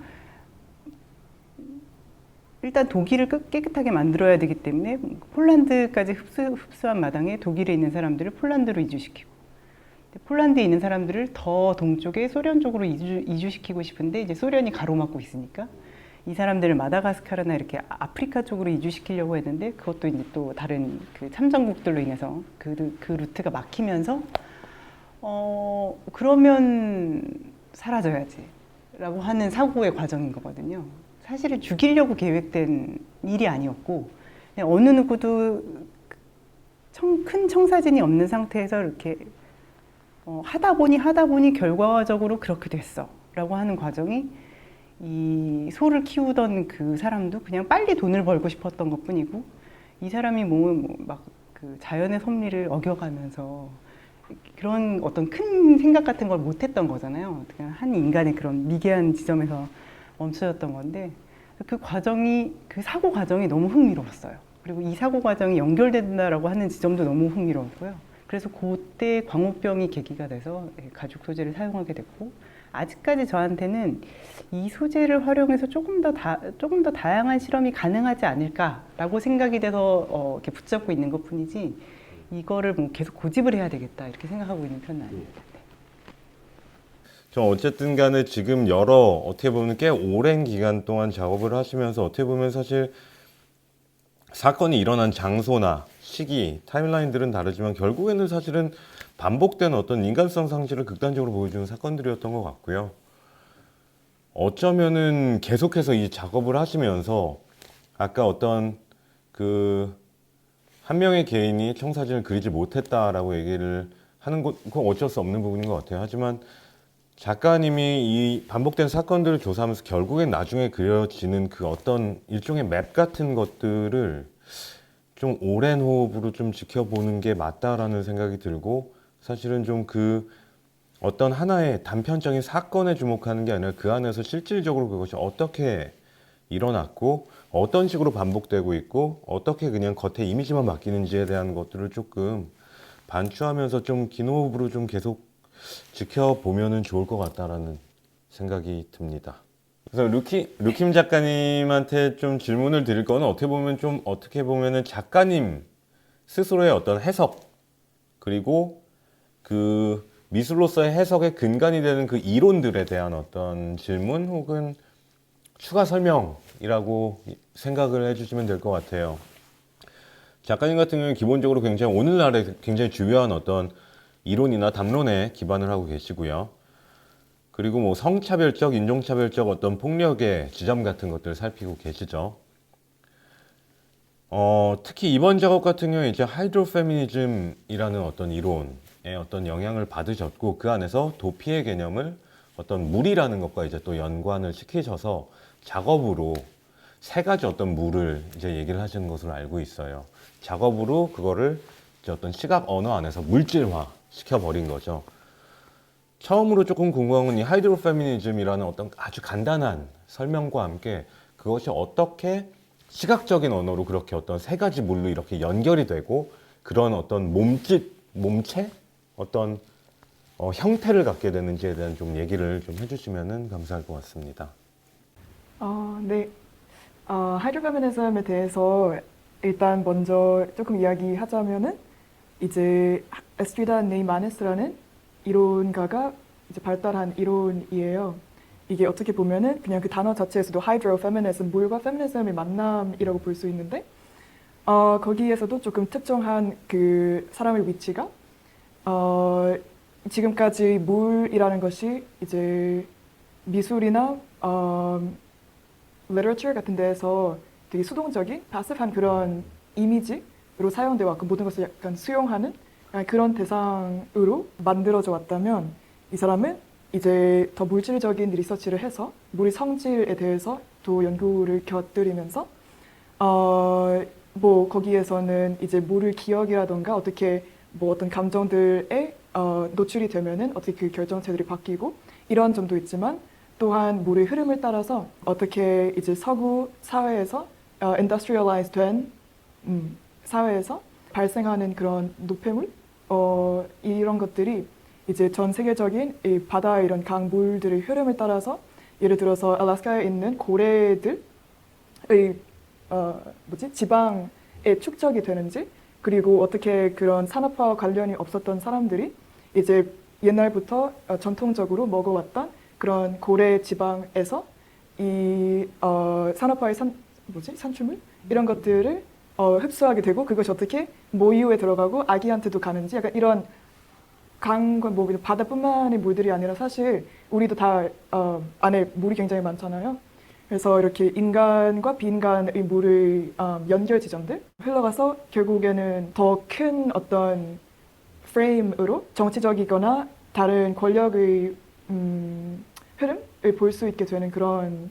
일단 독일을 깨끗하게 만들어야 되기 때문에 폴란드까지 흡수한 마당에 독일에 있는 사람들을 폴란드로 이주시키고, 폴란드에 있는 사람들을 더 동쪽에 소련 쪽으로 이주시키고 싶은데, 이제 소련이 가로막고 있으니까 이 사람들을 마다가스카르나 이렇게 아프리카 쪽으로 이주시키려고 했는데, 그것도 이제 또 다른 그 참전국들로 인해서 그 루트가 막히면서 그러면 사라져야지 라고 하는 사고의 과정인 거거든요. 사실은 죽이려고 계획된 일이 아니었고, 그냥 어느 누구도 큰 청사진이 없는 상태에서 이렇게 하다 보니 결과적으로 그렇게 됐어 라고 하는 과정이, 이 소를 키우던 그 사람도 그냥 빨리 돈을 벌고 싶었던 것 뿐이고, 이 사람이 막 그 자연의 섭리를 어겨가면서 그런 어떤 큰 생각 같은 걸 못했던 거잖아요. 그냥 한 인간의 그런 미개한 지점에서 멈춰졌던 건데, 그 사고 과정이 너무 흥미로웠어요. 그리고 이 사고 과정이 연결된다라고 하는 지점도 너무 흥미로웠고요. 그래서 그때 광우병이 계기가 돼서 가죽 소재를 사용하게 됐고, 아직까지 저한테는 이 소재를 활용해서 조금 더 다양한 실험이 가능하지 않을까라고 생각이 돼서 이렇게 붙잡고 있는 것뿐이지, 이거를 뭐 계속 고집을 해야 되겠다 이렇게 생각하고 있는 편은 아닙니다. 저 어쨌든 간에 지금 어떻게 보면 꽤 오랜 기간 동안 작업을 하시면서, 어떻게 보면 사실 사건이 일어난 장소나 시기, 타임라인들은 다르지만 결국에는 사실은 반복된 어떤 인간성 상실을 극단적으로 보여주는 사건들이었던 것 같고요. 어쩌면은 계속해서 이 작업을 하시면서 아까 어떤 한 명의 개인이 청사진을 그리지 못했다라고 얘기를 하는 그건 어쩔 수 없는 부분인 것 같아요. 하지만 작가님이 이 반복된 사건들을 조사하면서 결국엔 나중에 그려지는 그 어떤 일종의 맵 같은 것들을 좀 오랜 호흡으로 좀 지켜보는 게 맞다라는 생각이 들고, 사실은 좀 어떤 하나의 단편적인 사건에 주목하는 게 아니라 그 안에서 실질적으로 그것이 어떻게 일어났고 어떤 식으로 반복되고 있고 어떻게 그냥 겉에 이미지만 바뀌는지에 대한 것들을 조금 반추하면서 좀 긴 호흡으로 좀 계속 지켜보면은 좋을 것 같다라는 생각이 듭니다. 그래서 루킴 작가님한테 좀 질문을 드릴 거는, 어떻게 보면은 작가님 스스로의 어떤 해석, 그리고 그 미술로서의 해석의 근간이 되는 그 이론들에 대한 어떤 질문 혹은 추가 설명이라고 생각을 해주시면 될 것 같아요. 작가님 같은 경우는 기본적으로 굉장히 오늘날에 굉장히 중요한 어떤 이론이나 담론에 기반을 하고 계시고요. 그리고 뭐 성차별적, 인종차별적 어떤 폭력의 지점 같은 것들을 살피고 계시죠. 특히 이번 작업 같은 경우에 이제 하이드로페미니즘이라는 어떤 이론의 어떤 영향을 받으셨고, 그 안에서 도피의 개념을 어떤 물이라는 것과 이제 또 연관을 시키셔서 작업으로 3가지 어떤 물을 이제 얘기를 하시는 것으로 알고 있어요. 작업으로 그거를 이제 어떤 시각 언어 안에서 물질화 시켜버린 거죠. 처음으로 조금 궁금한 건 이 하이드로페미니즘이라는 어떤 아주 간단한 설명과 함께 그것이 어떻게 시각적인 언어로 그렇게 어떤 3가지 물로 이렇게 연결이 되고 그런 어떤 몸체? 어떤 형태를 갖게 되는지에 대한 좀 얘기를 좀 해주시면 감사할 것 같습니다. 네. 하이드로페미니즘에 대해서 일단 먼저 조금 이야기하자면은, 이제 에스트리다 네이마네스라는 이론가가 이제 발달한 이론이에요. 이게 어떻게 보면은 그냥 그 단어 자체에서도 하이드로페미니즘, 물과 페미니즘의 만남이라고 볼 수 있는데, 거기에서도 조금 특정한 그 사람의 위치가 지금까지 물이라는 것이 이제 미술이나 literature 같은 데에서 되게 수동적인, passive한 그런 이미지로 사용되어 왔고, 모든 것을 약간 수용하는 그런 대상으로 만들어져 왔다면 이 사람은 이제 더 물질적인 리서치를 해서 물의 성질에 대해서 또 연구를 곁들이면서 뭐 거기에서는 이제 물의 기억이라던가 어떻게 뭐 어떤 감정들에 노출이 되면은 어떻게 그 결정체들이 바뀌고 이런 점도 있지만 또한 물의 흐름을 따라서 어떻게 이제 서구 사회에서 industrialized 된 사회에서 발생하는 그런 노폐물 이런 것들이 이제 전 세계적인 이 바다 이런 강물들의 흐름을 따라서 예를 들어서 알래스카에 있는 고래들의 지방에 축적이 되는지 그리고 어떻게 그런 산업화와 관련이 없었던 사람들이 이제 옛날부터 전통적으로 먹어왔던 그런 고래 지방에서 이 산업화의 산출물 이런 것들을 흡수하게 되고 그것이 어떻게 모유에 들어가고 아기한테도 가는지 약간 이런 강과 뭐 바다뿐만의 물들이 아니라 사실 우리도 다 안에 물이 굉장히 많잖아요. 그래서 이렇게 인간과 비인간의 물의 연결 지점들 흘러가서 결국에는 더 큰 어떤 프레임으로 정치적이거나 다른 권력의 흐름을 볼 수 있게 되는 그런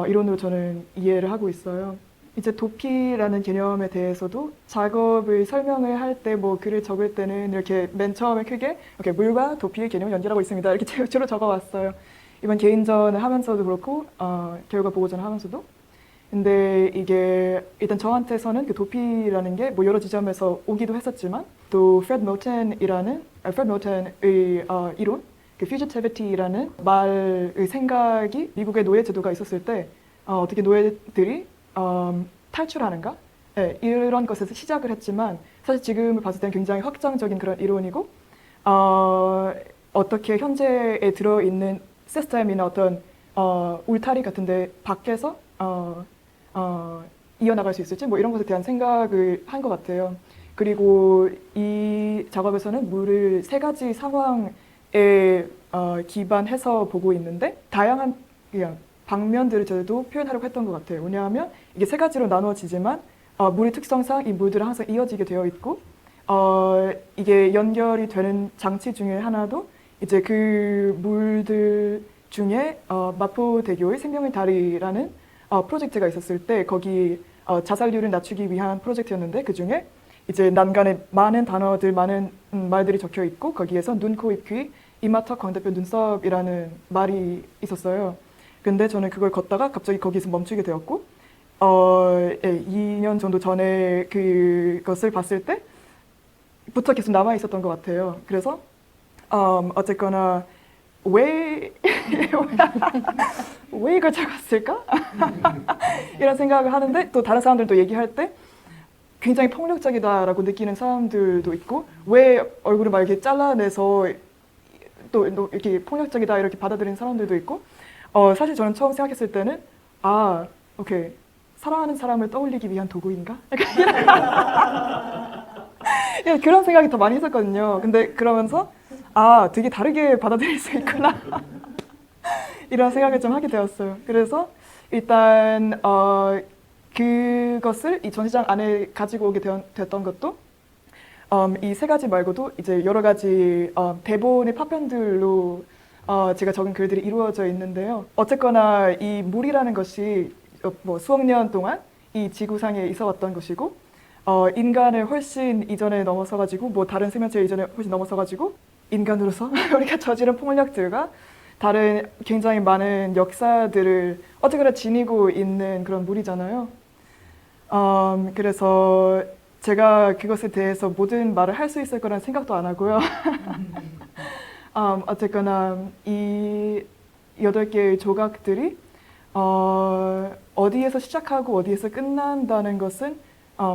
이론으로 저는 이해를 하고 있어요. 이제 도피라는 개념에 대해서도 작업을 설명을 할 때 뭐 글을 적을 때는 이렇게 맨 처음에 크게 이렇게 물과 도피의 개념을 연결하고 있습니다. 이렇게 주로 적어왔어요. 이번 개인전을 하면서도 그렇고 결과 보고전을 하면서도. 근데 이게 일단 저한테서는 그 도피라는 게 뭐 여러 지점에서 오기도 했었지만 또 프레드 모튼의 이론, 그 fugitivity라는 말의 생각이 미국의 노예 제도가 있었을 때 어떻게 노예들이 탈출하는가? 네, 이런 것에서 시작을 했지만 사실 지금을 봤을 때는 굉장히 확장적인 그런 이론이고 어떻게 현재에 들어있는 시스템이나 어떤 울타리 같은데 밖에서 이어나갈 수 있을지 뭐 이런 것에 대한 생각을 한 것 같아요. 그리고 이 작업에서는 물을 세 가지 상황에 기반해서 보고 있는데 다양한 그냥 방면들을 저도 표현하려고 했던 것 같아요. 왜냐하면 이게 세 가지로 나누어지지만 물의 특성상 이 물들은 항상 이어지게 되어 있고 이게 연결이 되는 장치 중에 하나도 이제 그 물들 중에 마포대교의 생명의 다리라는 프로젝트가 있었을 때 거기 자살률을 낮추기 위한 프로젝트였는데 그 중에 이제 난간에 많은 단어들, 많은 말들이 적혀 있고 거기에서 눈, 코, 입, 귀, 이마, 턱, 광대뼈, 눈썹이라는 말이 있었어요. 근데 저는 그걸 걷다가 갑자기 거기서 멈추게 되었고 2년 정도 전에 그것을 봤을 때부터 계속 남아 있었던 것 같아요. 그래서 어쨌거나 왜 이걸 적었을까? 이런 생각을 하는데 또 다른 사람들도 얘기할 때 굉장히 폭력적이다라고 느끼는 사람들도 있고 왜 얼굴을 막 이렇게 잘라내서 또 이렇게 폭력적이다 이렇게 받아들이는 사람들도 있고 사실 저는 처음 생각했을 때는 오케이 사랑하는 사람을 떠올리기 위한 도구인가? 약간 그런 생각이 더 많이 했었거든요. 근데 그러면서 되게 다르게 받아들일 수 있구나 이런 생각을 좀 하게 되었어요. 그래서 일단 그것을 이 전시장 안에 가지고 오게 됐던 것도 이 세 가지 말고도 이제 여러 가지 대본의 파편들로 제가 적은 글들이 이루어져 있는데요. 어쨌거나 이 물이라는 것이 뭐 수억 년 동안 이 지구상에 있어 왔던 것이고 인간을 훨씬 이전에 넘어서가지고 뭐 다른 생명체 이전에 훨씬 넘어서가지고 인간으로서 우리가 저지른 폭력들과 다른 굉장히 많은 역사들을 어쨌거나 지니고 있는 그런 물이잖아요. 그래서 제가 그것에 대해서 모든 말을 할 수 있을 거라는 생각도 안 하고요. 어쨌거나 이 8개의 조각들이 어디에서 시작하고 어디에서 끝난다는 것은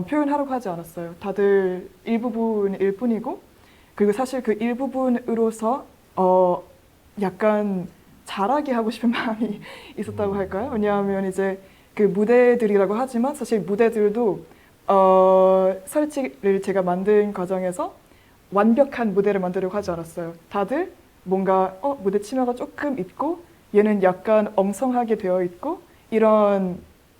표현하려고 하지 않았어요. 다들 일부분일 뿐이고 그리고 사실 그 일부분으로서 약간 잘하게 하고 싶은 마음이 있었다고 할까요? 왜냐하면 이제 그 무대들이라고 하지만 사실 무대들도 설치를 제가 만든 과정에서 완벽한 무대를 만들려고 하지 않았어요. 다들 뭔가 무대 치마가 조금 있고 얘는 약간 엉성하게 되어 있고 이런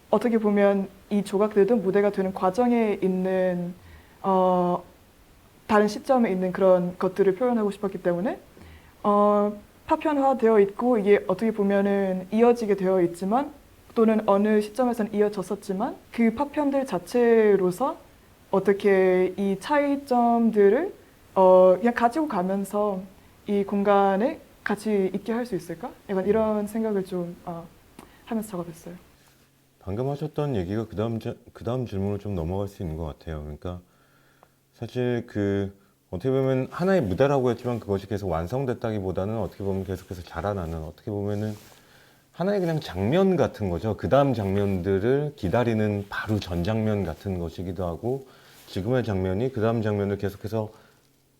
어떻게 보면 이 조각들도 무대가 되는 과정에 있는 다른 시점에 있는 그런 것들을 표현하고 싶었기 때문에 파편화되어 있고 이게 어떻게 보면은 이어지게 되어 있지만 또는 어느 시점에서는 이어졌었지만 그 파편들 자체로서 어떻게 이 차이점들을 그냥 가지고 가면서 이 공간에 같이 있게 할 수 있을까? 약간 이런 생각을 좀 하면서 작업했어요. 방금 하셨던 얘기가 그다음 질문으로 좀 넘어갈 수 있는 것 같아요. 그러니까 사실 어떻게 보면 하나의 무대라고 했지만 그것이 계속 완성됐다기보다는 어떻게 보면 계속해서 자라나는 어떻게 보면은 하나의 그냥 장면 같은 거죠. 그 다음 장면들을 기다리는 바로 전 장면 같은 것이기도 하고 지금의 장면이 그 다음 장면을 계속해서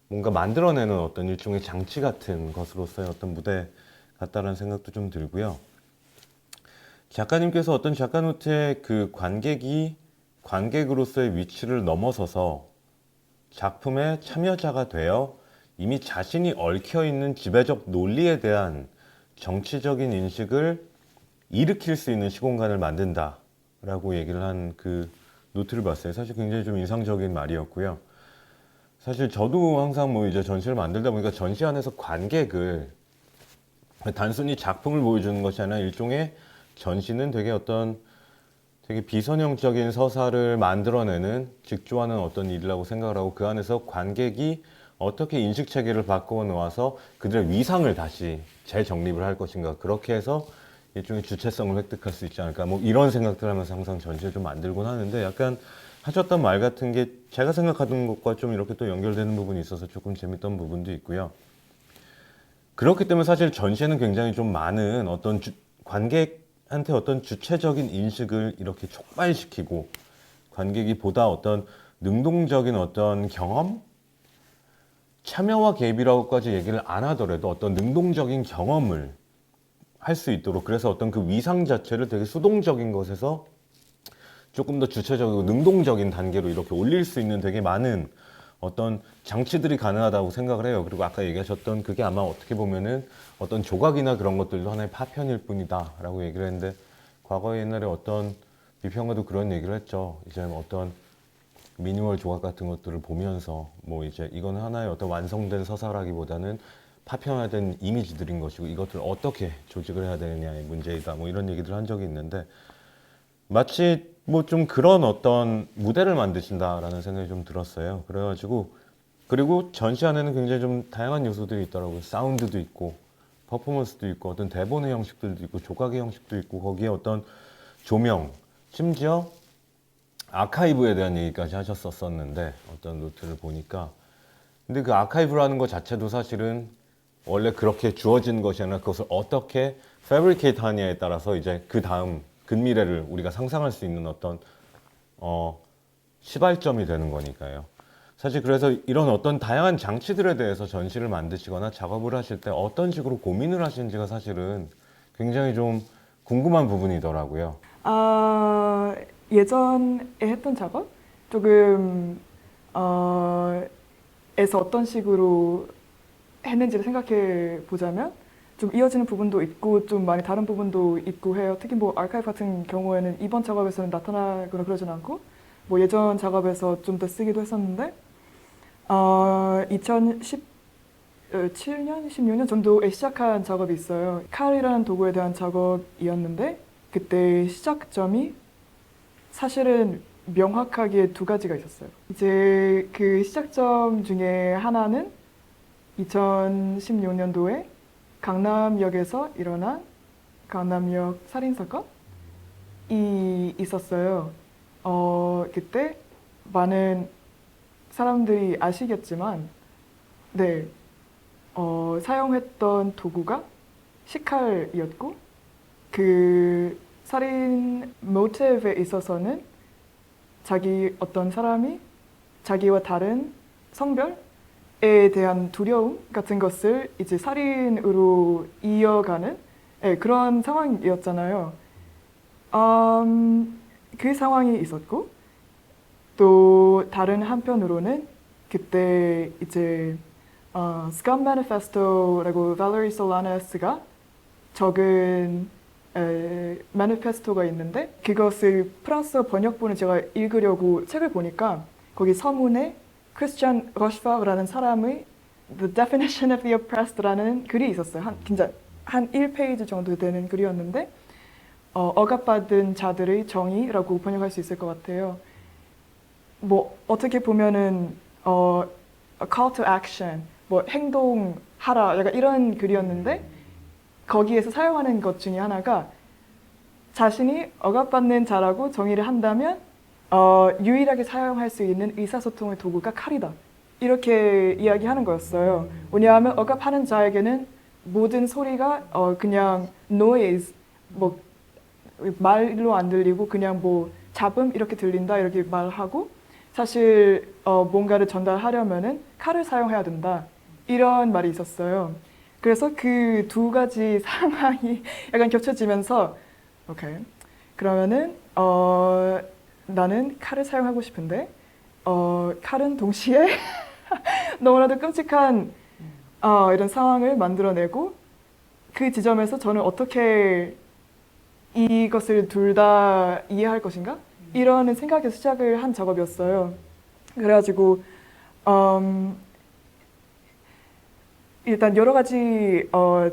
뭔가 만들어내는 어떤 일종의 장치 같은 것으로서의 어떤 무대 같다라는 생각도 좀 들고요. 작가님께서 어떤 작가 노트의 그 관객으로서의 위치를 넘어서서 작품의 참여자가 되어 이미 자신이 얽혀있는 지배적 논리에 대한 정치적인 인식을 일으킬 수 있는 시공간을 만든다라고 얘기를 한 그 노트를 봤어요. 사실 굉장히 좀 인상적인 말이었고요. 사실 저도 항상 뭐 이제 전시를 만들다 보니까 전시 안에서 관객을 단순히 작품을 보여주는 것이 아니라 일종의 전시는 되게 비선형적인 서사를 만들어내는 직조하는 어떤 일이라고 생각을 하고 그 안에서 관객이 어떻게 인식 체계를 바꿔 놓아서 그들의 위상을 다시 재정립을 할 것인가 그렇게 해서 일종의 주체성을 획득할 수 있지 않을까 뭐 이런 생각들 하면서 항상 전시를 좀 만들곤 하는데 약간 하셨던 말 같은 게 제가 생각하던 것과 좀 이렇게 또 연결되는 부분이 있어서 조금 재밌던 부분도 있고요. 그렇기 때문에 사실 전시에는 굉장히 좀 많은 어떤 관객한테 어떤 주체적인 인식을 이렇게 촉발시키고 관객이 보다 어떤 능동적인 어떤 경험? 참여와 개입이라고까지 얘기를 안 하더라도 어떤 능동적인 경험을 할 수 있도록 그래서 어떤 그 위상 자체를 되게 수동적인 것에서 조금 더 주체적이고 능동적인 단계로 이렇게 올릴 수 있는 되게 많은 어떤 장치들이 가능하다고 생각을 해요. 그리고 아까 얘기하셨던 그게 아마 어떻게 보면은 어떤 조각이나 그런 것들도 하나의 파편일 뿐이다 라고 얘기를 했는데 과거에 옛날에 어떤 비평가도 그런 얘기를 했죠. 이제 어떤 미니멀 조각 같은 것들을 보면서 뭐 이제 이건 하나의 어떤 완성된 서사라기보다는 파편화된 이미지들인 것이고 이것들을 어떻게 조직을 해야 되느냐의 문제이다 뭐 이런 얘기들을 한 적이 있는데 마치 뭐 좀 그런 어떤 무대를 만드신다라는 생각이 좀 들었어요. 그래가지고 그리고 전시 안에는 굉장히 좀 다양한 요소들이 있더라고요. 사운드도 있고 퍼포먼스도 있고 어떤 대본의 형식들도 있고 조각의 형식도 있고 거기에 어떤 조명 심지어 아카이브에 대한 얘기까지 하셨었는데 어떤 노트를 보니까 근데 그 아카이브라는 것 자체도 사실은 원래 그렇게 주어진 것이 아니라 그것을 어떻게 패브리케이트 하냐에 따라서 이제 그 다음 근미래를 우리가 상상할 수 있는 어떤 시발점이 되는 거니까요. 사실 그래서 이런 어떤 다양한 장치들에 대해서 전시를 만드시거나 작업을 하실 때 어떤 식으로 고민을 하시는지가 사실은 굉장히 좀 궁금한 부분이더라고요. 예전에 했던 작업 조금 에서 어떤 식으로 했는지를 생각해 보자면 좀 이어지는 부분도 있고 좀 많이 다른 부분도 있고 해요. 특히 뭐 아카이브 같은 경우에는 이번 작업에서는 나타나거나 그러진 않고 뭐 예전 작업에서 좀 더 쓰기도 했었는데 2017년, 16년 정도에 시작한 작업이 있어요. 칼이라는 도구에 대한 작업이었는데 그때 시작점이 사실은 명확하게 두 가지가 있었어요. 이제 그 시작점 중에 하나는 2016년도에 강남역에서 일어난 강남역 살인사건이 있었어요. 그때 많은 사람들이 아시겠지만, 네, 사용했던 도구가 식칼이었고, 그 살인 모티브에 있어서는 어떤 사람이 자기와 다른 성별에 대한 두려움 같은 것을 이제 살인으로 이어가는 그런 상황이었잖아요. 그 상황이 있었고, 또 다른 한편으로는 그때 이제 Scum Manifesto라고 Valerie Solanes가 적은 매니페스토가 있는데 그것을 프랑스어 번역본을 제가 읽으려고 책을 보니까 거기 서문에 크리스찬 러시파라는 사람의 The Definition of the Oppressed라는 글이 있었어요. 진짜 한 1페이지 정도 되는 글이었는데 억압받은 자들의 정의라고 번역할 수 있을 것 같아요. 뭐 어떻게 보면은 a call to action, 뭐 행동하라, 약간 이런 글이었는데 거기에서 사용하는 것 중에 하나가 자신이 억압받는 자라고 정의를 한다면 유일하게 사용할 수 있는 의사소통의 도구가 칼이다. 이렇게 이야기하는 거였어요. 왜냐하면 억압하는 자에게는 모든 소리가 그냥 noise, 뭐 말로 안 들리고 그냥 뭐 잡음 이렇게 들린다 이렇게 말하고 사실 뭔가를 전달하려면은 칼을 사용해야 된다. 이런 말이 있었어요. 그래서 그 두 가지 상황이 약간 겹쳐지면서 오케이. 그러면은 나는 칼을 사용하고 싶은데 칼은 동시에 너무나도 끔찍한 이런 상황을 만들어내고 그 지점에서 저는 어떻게 이것을 둘 다 이해할 것인가? 이런 생각에서 시작을 한 작업이었어요. 그래가지고 일단 여러 가지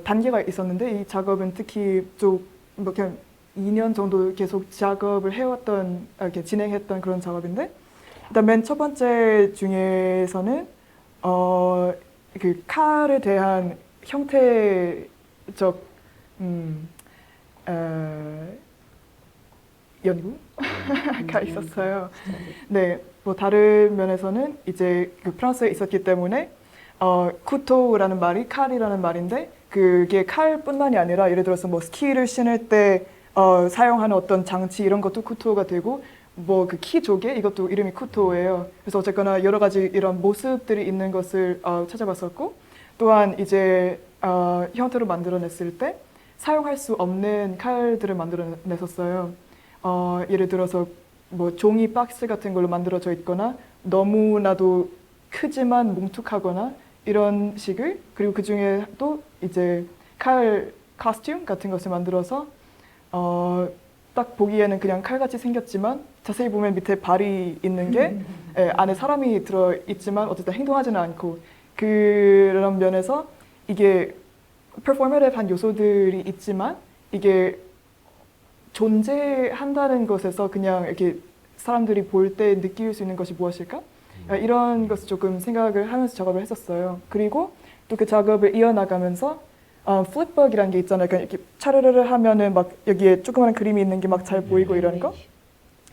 단계가 있었는데 이 작업은 특히 좀 뭐 그냥 2년 정도 계속 작업을 해왔던 이렇게 진행했던 그런 작업인데 일단 맨 첫 번째 중에서는 그 칼에 대한 형태적 연구가 있었어요. 네, 뭐 다른 면에서는 이제 그 프랑스에 있었기 때문에 쿠토라는 말이 칼이라는 말인데 그게 칼뿐만이 아니라 예를 들어서 뭐 스키를 신을 때 사용하는 어떤 장치 이런 것도 쿠토가 되고 뭐 그 키 조개 이것도 이름이 쿠토예요. 그래서 어쨌거나 여러 가지 이런 모습들이 있는 것을 찾아봤었고 또한 이제 형태로 만들어냈을 때 사용할 수 없는 칼들을 만들어냈었어요. 예를 들어서 뭐 종이 박스 같은 걸로 만들어져 있거나 너무나도 크지만 뭉툭하거나 이런 식을 그리고 그 중에 또 이제 칼 코스튬 같은 것을 만들어서 딱 보기에는 그냥 칼같이 생겼지만 자세히 보면 밑에 발이 있는 게 안에 사람이 들어 있지만 어쨌든 행동하지는 않고 그런 면에서 이게 퍼포머티브한 요소들이 있지만 이게 존재한다는 것에서 그냥 이렇게 사람들이 볼 때 느낄 수 있는 것이 무엇일까? 이런 것을 조금 생각을 하면서 작업을 했었어요. 그리고 또 그 작업을 이어나가면서 플립북이라는 게 있잖아요. 그러니까 이렇게 차르르르 하면은 막 여기에 조그마한 그림이 있는 게 막 잘 보이고 이런 거.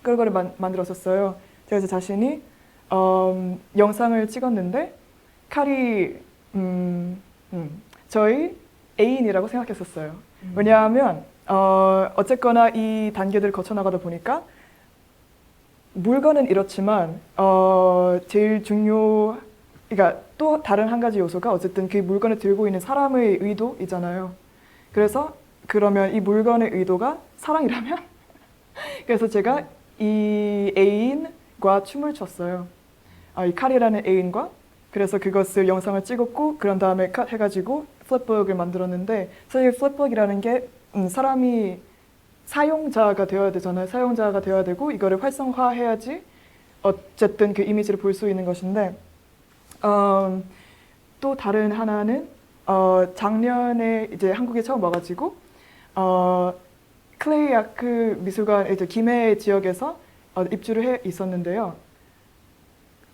그런 거를 만들었었어요. 제가 제 자신이 영상을 찍었는데 칼이 저희 애인이라고 생각했었어요. 왜냐하면 어쨌거나 이 단계들을 거쳐나가다 보니까 물건은 이렇지만 제일 그러니까 또 다른 한 가지 요소가 어쨌든 그 물건을 들고 있는 사람의 의도이잖아요. 그래서 그러면 이 물건의 의도가 사랑이라면 그래서 제가 이 애인과 춤을 췄어요. 이 칼이라는 애인과 그래서 그것을 영상을 찍었고 그런 다음에 컷 해가지고 플립북을 만들었는데 사실 플립북이라는 게 사람이 사용자가 되어야 되잖아요. 사용자가 되어야 되고 이거를 활성화해야지 어쨌든 그 이미지를 볼 수 있는 것인데 또 다른 하나는 작년에 이제 한국에 처음 와가지고 클레이 아크 미술관 이제 김해 지역에서 입주를 해 있었는데요.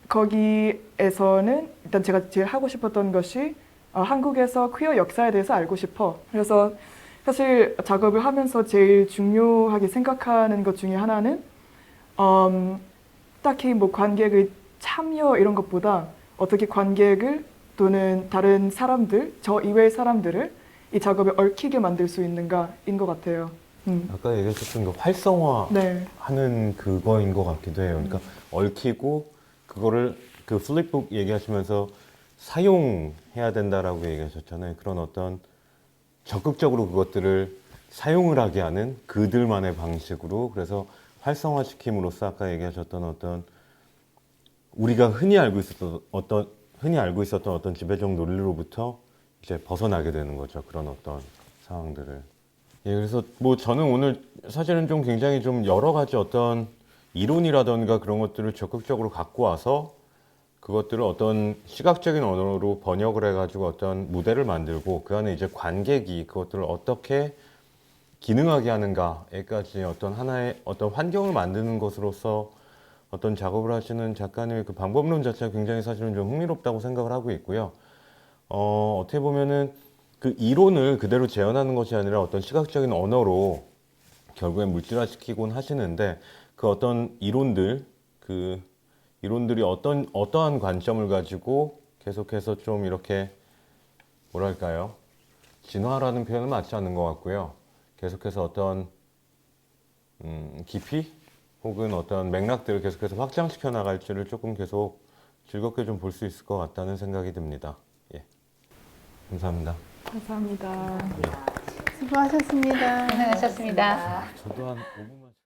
거기에서는 일단 제가 제일 하고 싶었던 것이 한국에서 퀴어 역사에 대해서 알고 싶어. 그래서 사실 작업을 하면서 제일 중요하게 생각하는 것 중에 하나는 딱히 뭐 관객의 참여 이런 것보다 어떻게 관객을 또는 다른 사람들, 저 이외의 사람들을 이 작업에 얽히게 만들 수 있는가인 것 같아요. 아까 얘기하셨던 그 활성화하는 그거인 것 같기도 해요. 그러니까 얽히고 그거를 그 플립북 얘기하시면서 사용해야 된다라고 얘기하셨잖아요. 그런 어떤 적극적으로 그것들을 사용을 하게 하는 그들만의 방식으로 그래서 활성화시킴으로써 아까 얘기하셨던 어떤 우리가 흔히 알고 있었던 어떤 지배적 논리로부터 이제 벗어나게 되는 거죠. 그런 어떤 상황들을. 예, 그래서 뭐 저는 오늘 사실은 좀 굉장히 좀 여러 가지 어떤 이론이라던가 그런 것들을 적극적으로 갖고 와서 그것들을 어떤 시각적인 언어로 번역을 해가지고 어떤 무대를 만들고 그 안에 이제 관객이 그것들을 어떻게 기능하게 하는가에까지 어떤 하나의 어떤 환경을 만드는 것으로서 어떤 작업을 하시는 작가님의 그 방법론 자체가 굉장히 사실은 좀 흥미롭다고 생각을 하고 있고요. 어떻게 보면은 그 이론을 그대로 재현하는 것이 아니라 어떤 시각적인 언어로 결국엔 물질화시키곤 하시는데 그 어떤 이론들, 그 이론들이 어떠한 관점을 가지고 계속해서 좀 이렇게 뭐랄까요? 진화라는 표현은 맞지 않는 것 같고요. 계속해서 어떤 깊이 혹은 어떤 맥락들을 계속해서 확장시켜 나갈지를 조금 계속 즐겁게 좀 볼 수 있을 것 같다는 생각이 듭니다. 예. 감사합니다. 감사합니다. 수고하셨습니다. 고생하셨습니다. 저도 한 5분만.